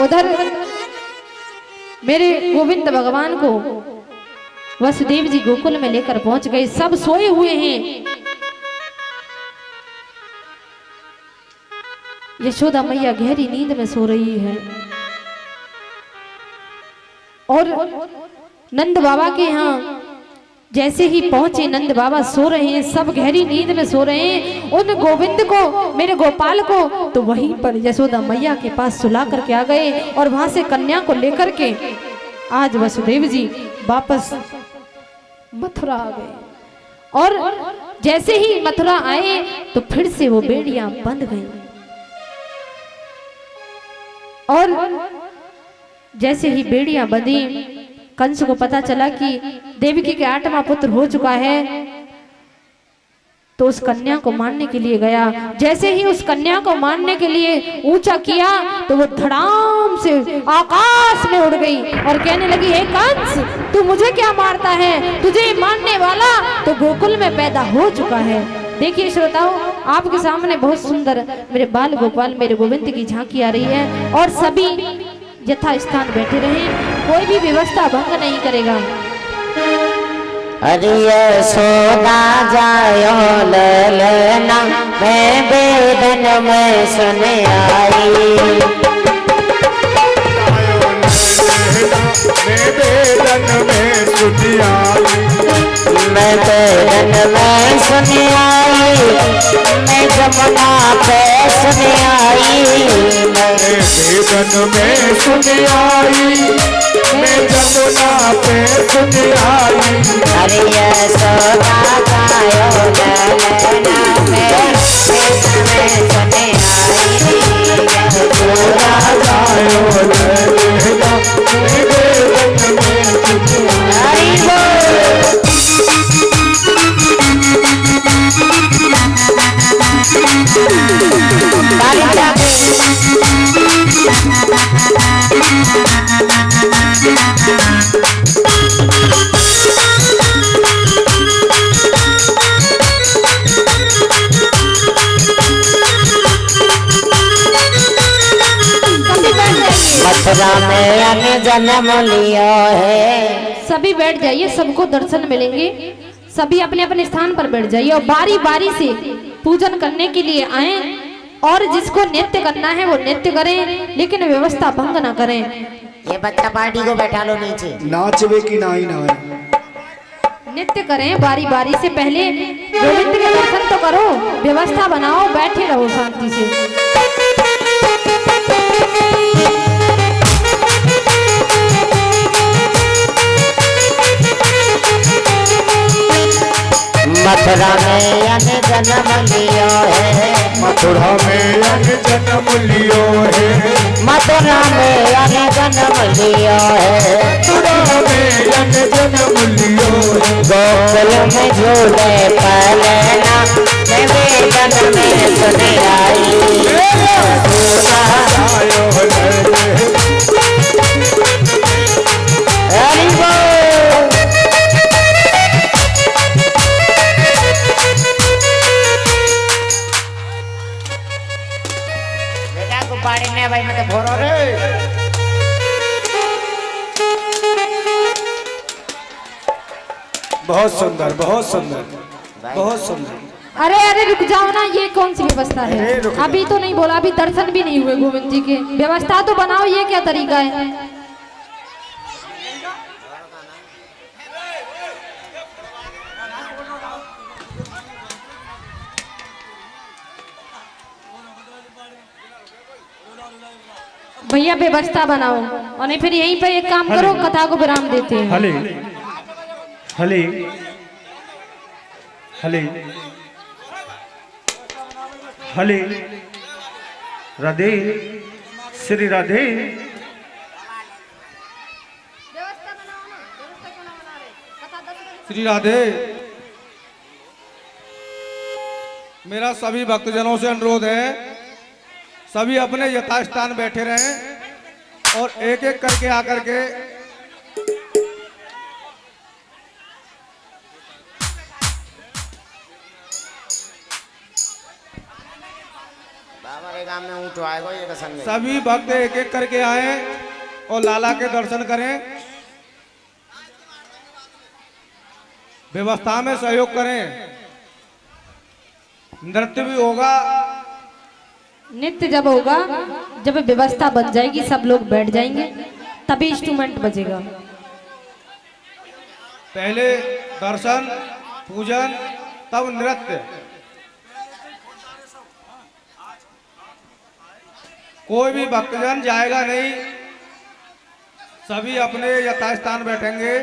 उधर मेरे गोविंद भगवान को वसुदेव जी गोकुल में लेकर पहुंच गए। सब सोए हुए हैं। यशोदा मैया गहरी नींद में सो रही है और नंद बाबा के यहाँ जैसे ही पहुंचे, नंद बाबा सो रहे हैं, सब गहरी नींद में सो रहे हैं। उन गोविंद को, मेरे गोपाल को, तो वहीं पर यशोदा मैया के पास सुला करके आ गए और वहां से कन्या को लेकर के आज वसुदेव जी वापस मथुरा आ गए। और जैसे ही मथुरा आए तो फिर से वो बेड़ियां बंद गई, और जैसे ही बेड़ियां बंधी, कंस को पता चला कि देवकी के 8वां पुत्र हो चुका है, तो उस कन्या को मारने के लिए गया। जैसे ही उस कन्या को मारने के लिए ऊंचा किया तो वो धड़ाम से आकाश में उड़ गई और कहने लगी, हे कंस, तू मुझे क्या मारता है? तुझे मारने वाला तो गोकुल में पैदा हो चुका है। देखिए श्रोताओं, आपके सामने बहुत सुंदर मेरे बाल गोपाल, मेरे गोविंद की झांकी आ रही है, और सभी यथा स्थान बैठे रहे, कोई भी व्यवस्था भंग नहीं करेगा। अरे यशोदा जायो ले लेना, मैं बेदन में सुन आई। मैं बेदन में सुन आई। मैं बेदन में सुन आई, मैं जमुना पे सुन आई। मैं बेदन में सुन आई, मैं जमुना पे सुन आई। अरे यशोदा जायो ले लेना, मैं बेदन में सुन आई। यशोदा जायो ले लेना, मैं बेदन में सुन आई। मथुरा में अन जन्म लिया है। सभी बैठ जाइए, सबको दर्शन मिलेंगे। सभी अपने अपने स्थान पर बैठ जाइए और बारी बारी से पूजन करने के लिए आए, और जिसको नृत्य करना है वो नृत्य करें, लेकिन व्यवस्था भंग ना करें। ये बच्चा पार्टी को बैठा लो नीचे। नाचवे की नाई ना है। नृत्य करें बारी बारी से। पहले गोविंद के दर्शन तो करो, व्यवस्था बनाओ, बैठे रहो शांति से। मथुरा में अन जन्म लियो है। मथुरा में अन जन्म लियो है। मथुरा में अन जन्म लियो है। मथुरा में अन जन्म लियो है। गोकुल में झूले पलना, मैं वेदन में सुन आई। हरि बोल। बेटा गुब्बारे ने भाई मत भोरो रे। बहुत सुंदर, बहुत सुंदर, बहुत सुंदर। अरे अरे रुक जाओ ना, ये कौन सी व्यवस्था है? अरे रुक अभी तो नहीं बोला, अभी दर्शन भी नहीं हुए गोविंद जी के। व्यवस्था तो बनाओ, ये क्या तरीका है? भैया व्यवस्था बनाओ, और नहीं फिर यहीं पे एक काम करो, कथा को विराम देते हैं। हले हले हले हले राधे श्री राधे। श्री राधे। मेरा सभी भक्तजनों से अनुरोध है, सभी अपने यथास्थान बैठे रहें और एक एक करके आकर के हमारे गांव में ऊँट आएगा ये कसम नहीं। सभी भक्त एक एक करके आए और लाला के दर्शन करें, व्यवस्था में सहयोग करें। नृत्य भी होगा। नृत्य जब होगा, जब व्यवस्था बन जाएगी, सब लोग बैठ जाएंगे, तभी इंस्ट्रूमेंट बजेगा। पहले दर्शन पूजन तब नृत्य। कोई भी भक्तजन जाएगा नहीं, सभी अपने यथास्थान बैठेंगे।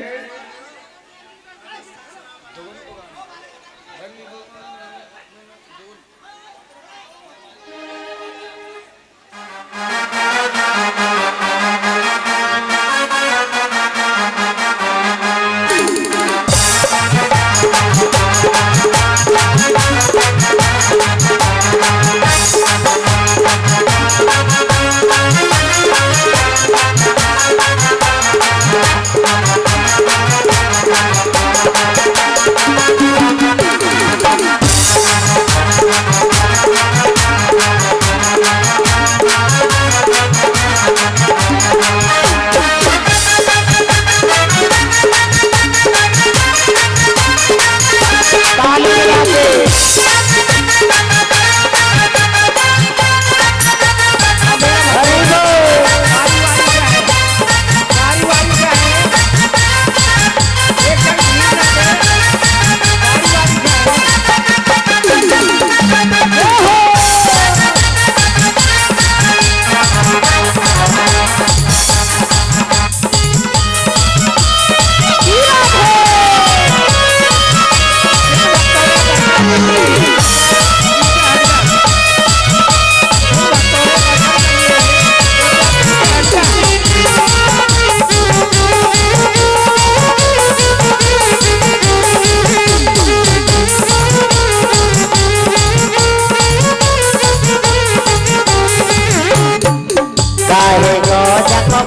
काहे को जको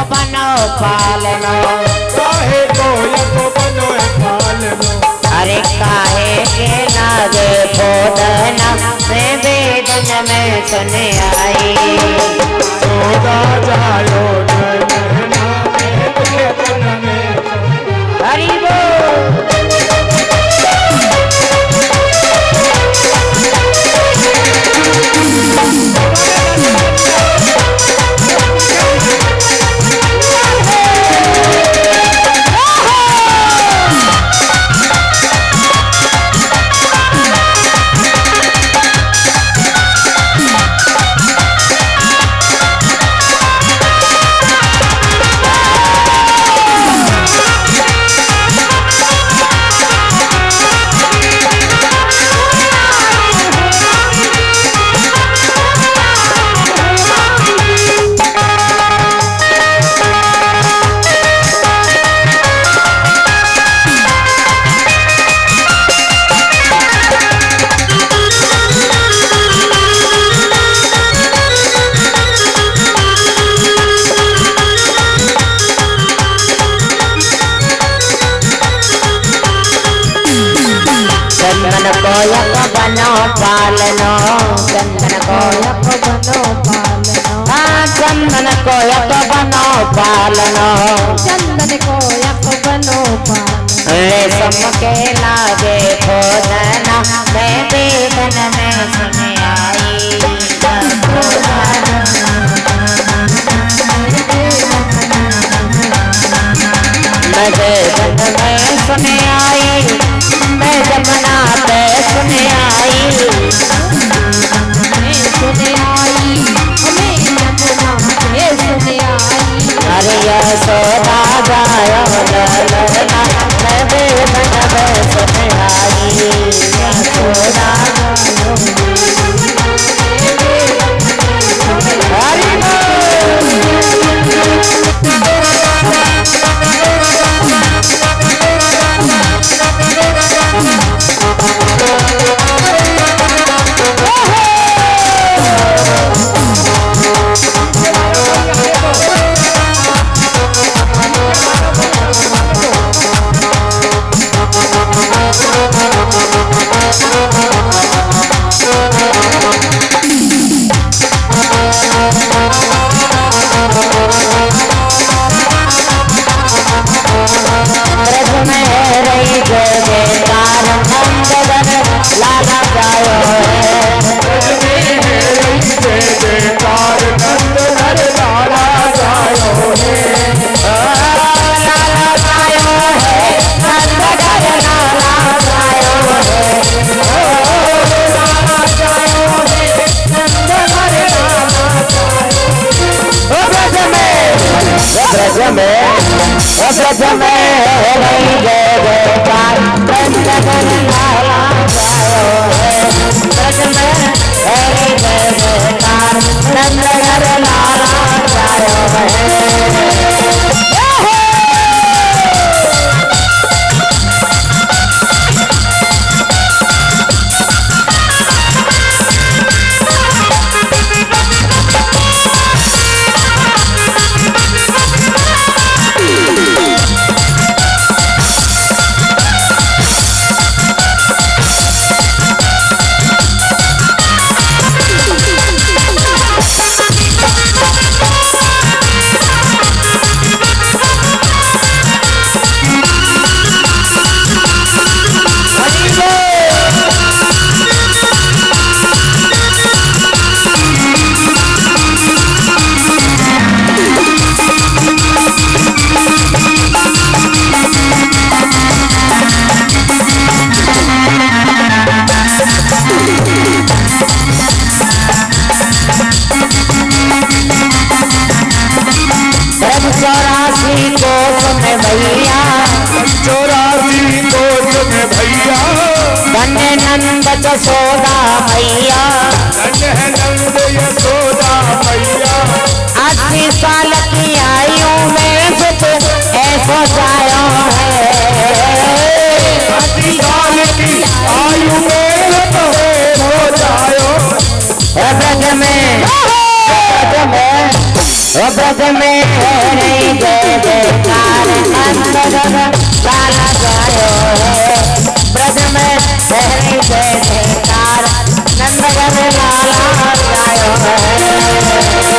बनो पालनो, काहे को यको बनो है पालनो। अरे काहे के लागे खोदना, मैं वेदन में सुन आई। सोदा जायो नैना में वेदन में। हरि बोल। चंदन को यको बनो पालनो, चंदन को यको बनो पालनो। हाँ चंदन को यको बनो पालनो, चंदन को यको बनो पालनो। रेशम के लागे खोदना, मैं वेदन में सुन आई। मैं वेदन में सुन आई, मैं जमुना पे सुन आई। सुन आई, मैं जमुना पे सुन आई। अरे यशोदा गायो ललना, मैं वेदन में सुन आई। यशोदा गायो हरि बोल। ब्रज में रही जय जयकार नंद घर लाला जायो है ब्रज में रही जय जयकार नंद घर लाला जायो है। नंद यशोदा मैया नंद यशोदा मैया 80 साल की आयु में सुख ऐसा जायो है 80 साल की आयु में सुख हो जायो ब्रज में ब्रज में नहीं जय जयकार नंद घर लाला जायो है ब्रज में नहीं जय जयकार नंद घर लाला जायो है।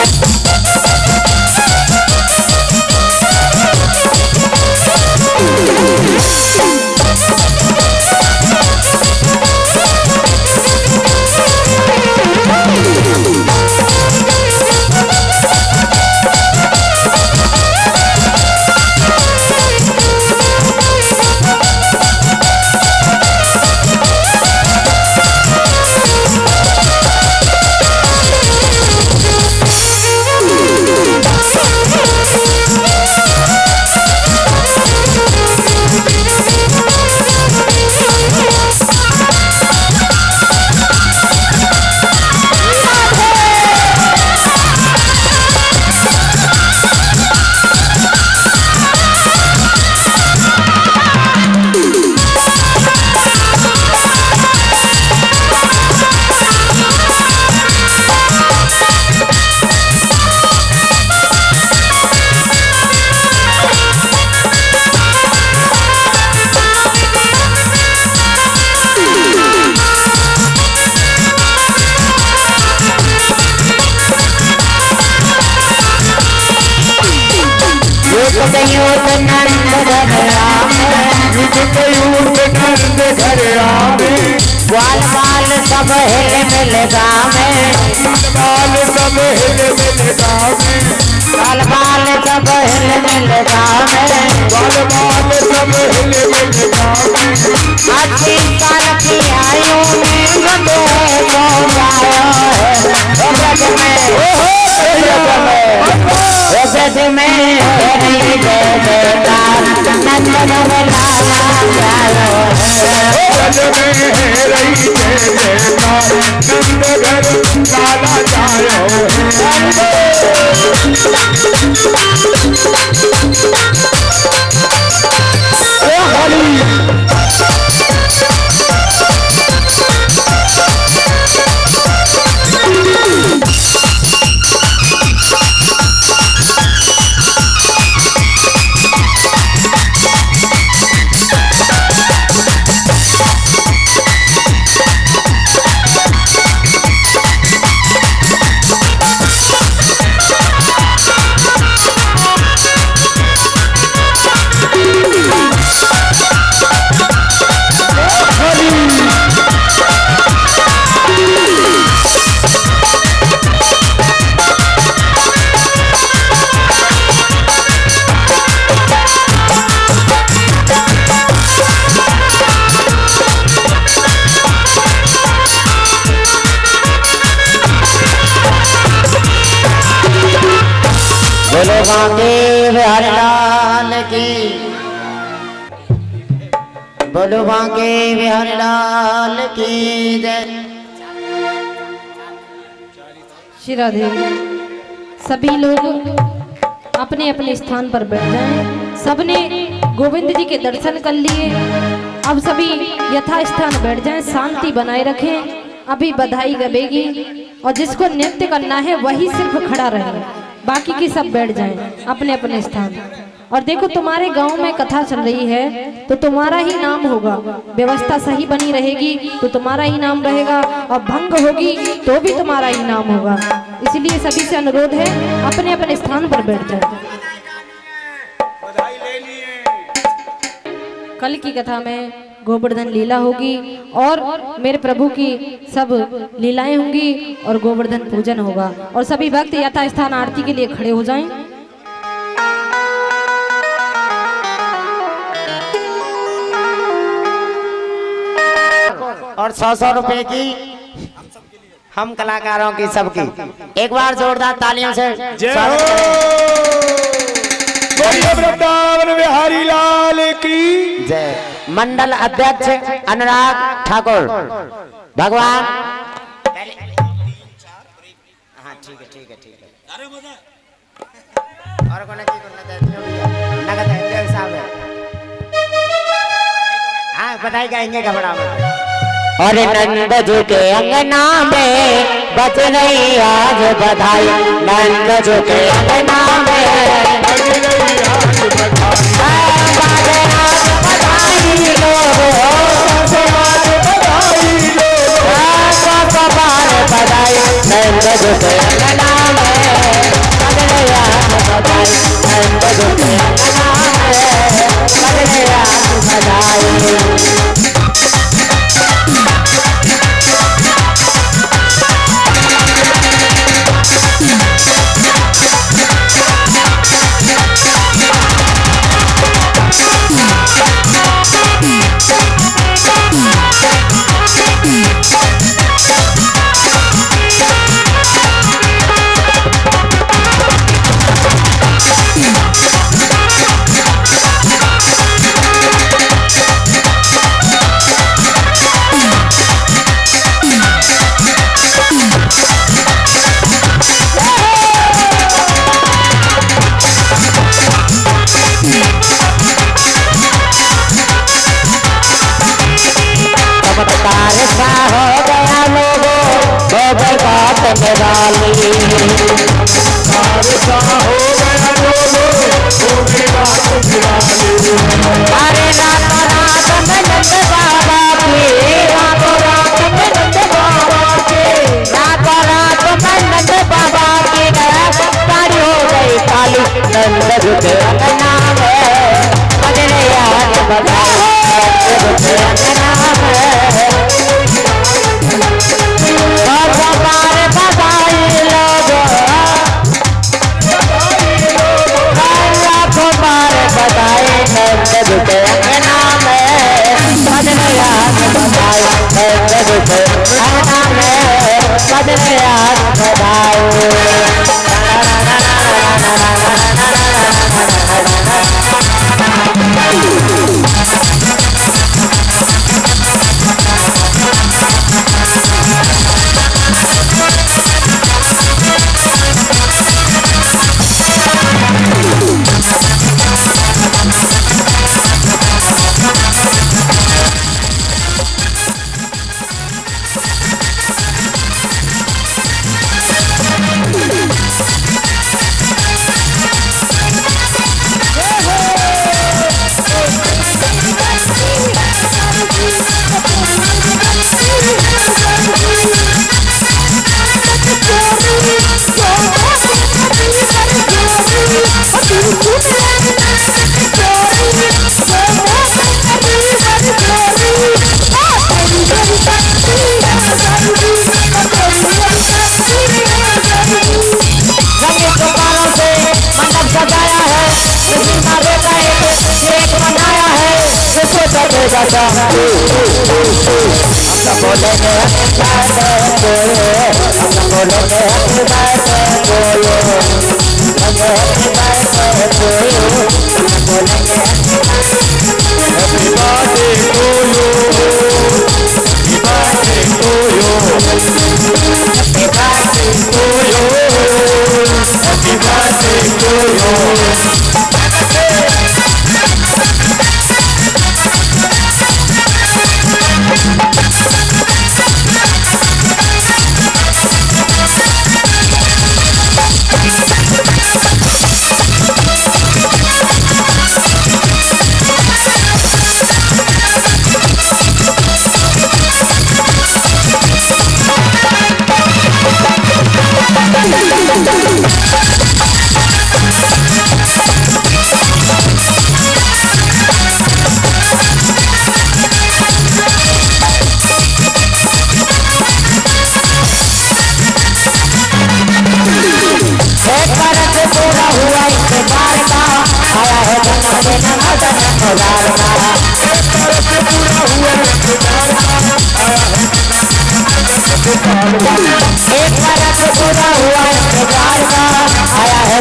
ग्वाल बाल सब हिल मिल गावे बाल सब हिल मिल गावे ग्वाल बाल सब हिल मिल गावे बाल बाल सब हिल मिल गावे 80 साल की आयु में गंदे हो जायो है ब्रज में ब्रज में हरि जय जयकार नंद घर लाला जायो है ब्रज में रही जय जयकार नंद घर लाला जायो बांके बिहारी लाल की, बोलो बांके बिहारी लाल की जय। श्री राधे। सभी लोग अपने अपने स्थान पर बैठ जाएं। सबने गोविंद जी के दर्शन कर लिए। अब सभी यथास्थान बैठ जाएं, शांति बनाए रखें। अभी बधाई गवेगी और जिसको नृत्य करना है वही सिर्फ खड़ा रहे, बाकी की सब बैठ जाएं अपने अपने स्थान। और देखो तुम्हारे गांव में कथा चल रही है तो तुम्हारा ही नाम होगा। व्यवस्था सही बनी रहेगी तो तुम्हारा ही नाम रहेगा, और भंग होगी तो भी तुम्हारा ही नाम होगा। इसलिए सभी से अनुरोध है अपने अपने स्थान पर बैठ जाए। कल की कथा में गोवर्धन लीला होगी और मेरे प्रभु की सब लीलाएं होंगी और गोवर्धन पूजन होगा। और सभी भक्त यथास्थान आरती के लिए खड़े हो जाएं। और 100-100 रुपए की हम कलाकारों की सबकी एक बार जोरदार तालियों से वृंदावन बिहारी लाल की जय। मंडल अध्यक्ष अनुराग ठाकुर भगवान। हाँ ठीक है ठीक है ठीक है। और कौन नगद है साहब है। हाँ बधाई गाएंगे घबरा मत। और नंद जी के अंगना में बज रही आज बधाई, नंद जी के अंगना में बज रही आज बधाई, बधाई लो बधाई, नंद जी के अंगना में बज रही आज बधाई, नंद जी के अंगना में बज रही आज बधाई। बोलेंगे हैप्पी बर्थडे टू यू, बोलेंगे happy birthday to you, happy birthday to you, happy birthday to you, happy birthday to you. एक बरस पूरा हुआ इंतजार का, आया है जन्मदिन मदन मुराद का। एक बरस पूरा हुआ इंतजार का, आया है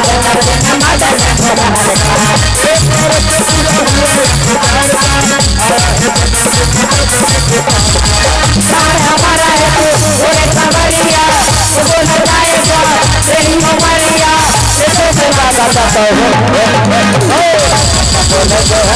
हमारा है तू बोले खबरिया, तू बोल जाएगा तेरी उमरिया, तेरे से बात करता हूँ बोले जो है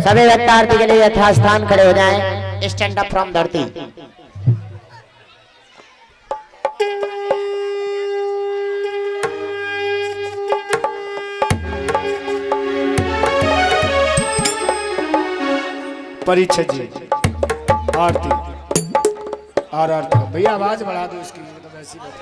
सभी व्यक्ति आरती के लिए यथास्थान खड़े हो जाएं। स्टैंड अप फ्रॉम धरती। परीक्षा जी आरती और आरती भैया आवाज बढ़ा दो इसकी, मतलब ऐसी बात।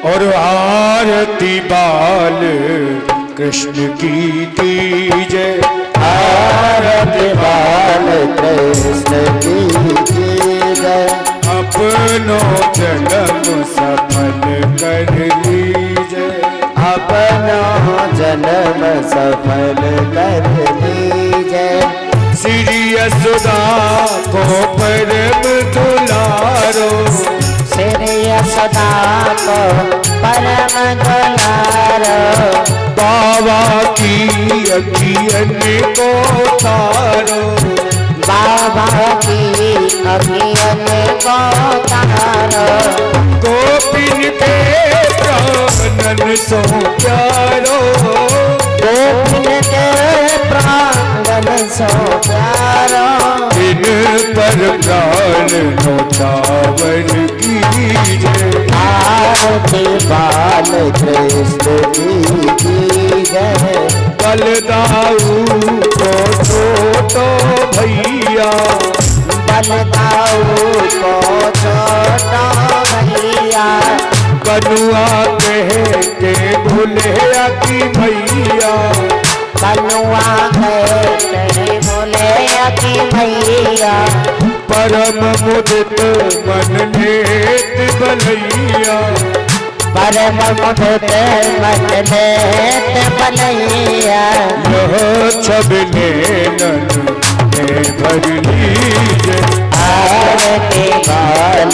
और आरती बाल कृष्ण की कीजय, आरती बाल कृष्ण की कीजय, अपनो जन्म सफल कर लीजय, अपना जन्म सफल कर लीजय। श्री यशोदा को परम दुलारो, श्री यशोदा को परम दुलारो, बाबा की अखियन को तारो, बाबा की अखियन को तारो, गोपिन के प्राणन सो प्यारो, गोपिन के प्राणन सो प्यारो, इन पर प्राण नौचावर कीजय, आरती बाल कृष्ण की कीजय। बलदाऊ को छोटो भैया, बलदाऊ को छोटा भैया, कनुआ कह के भूले की भैया, कनुआ कहते बोले की भैया, परम मुदित मन नेत बलैया, परम मुकुट मन लेत बनैया छबने भर लीजे आरती बाल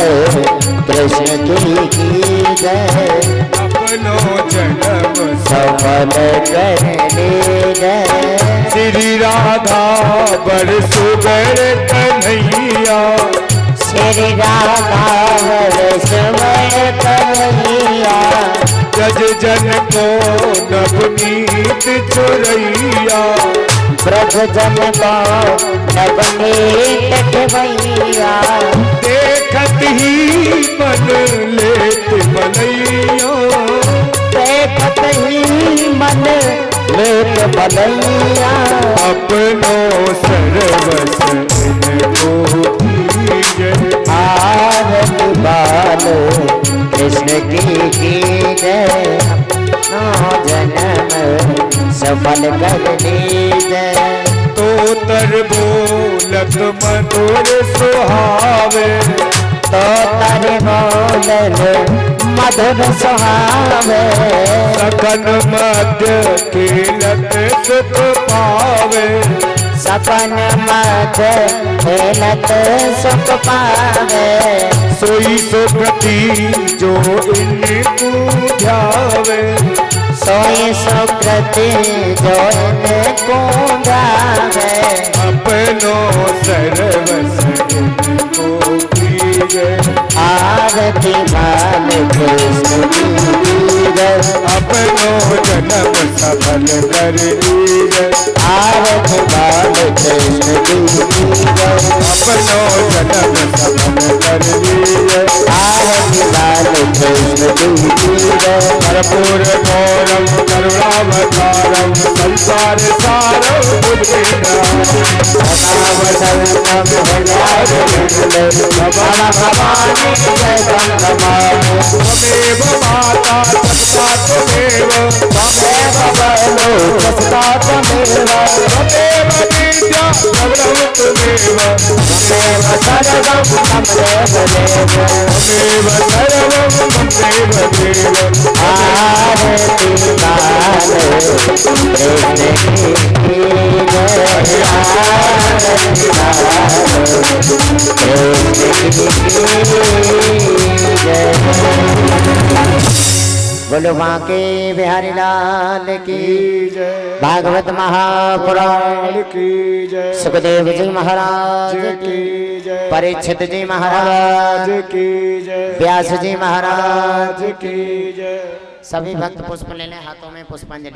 कृष्ण की जय अपनो जन्म सफल कर जय श्री राधा बर सुबर कन्हैया श्री राधा सुमर कन्हैया जज जन को नवनीत चोरैया ब्रज जन को नवनीत ठवैया देखत ही मन लेत बनैया देखत ही मन लेत बनैया अपनो सर्वस इनको कीजे आरती बाल कृष्ण की जय अपनो जन्म सफल कर जय तो तर बोलत मधुर सुहावे तो तारे बोलन मधुर सुहावे सकन मध्य खेलत सुख पावे सपन मध्य खेलत सुख पावे सोई सुखती जो इनको ध्यावे सोई सुकृति जो इनको गावे अपनो सर्वस इनको कीजे आरती बाल कृष्ण की जय अपनो जन्म सफल कर लीजे आरती बाल कृष्ण की जय अपनो जन्म सफल कर लीजे आरती बाल कृष्ण की जय कर्पूर गौरम करुणावतारम संसार सारम बुद्धिनाम त्वमेव माता सत्ता त्वमेव त्वमेव विद्या सर्वं त्वमेव त्वमेव सर्वं त्वमेव देव आरती बाल कृष्ण की जय आरती बाल बोलो बांके बिहारी लाल की जय भागवत महापुराण की जय सुखदेव जी महाराज की की जय परीक्षित जी महाराज की जय व्यास जी महाराज की जय सभी भक्त पुष्प ले लें हाथों में पुष्पांजलि।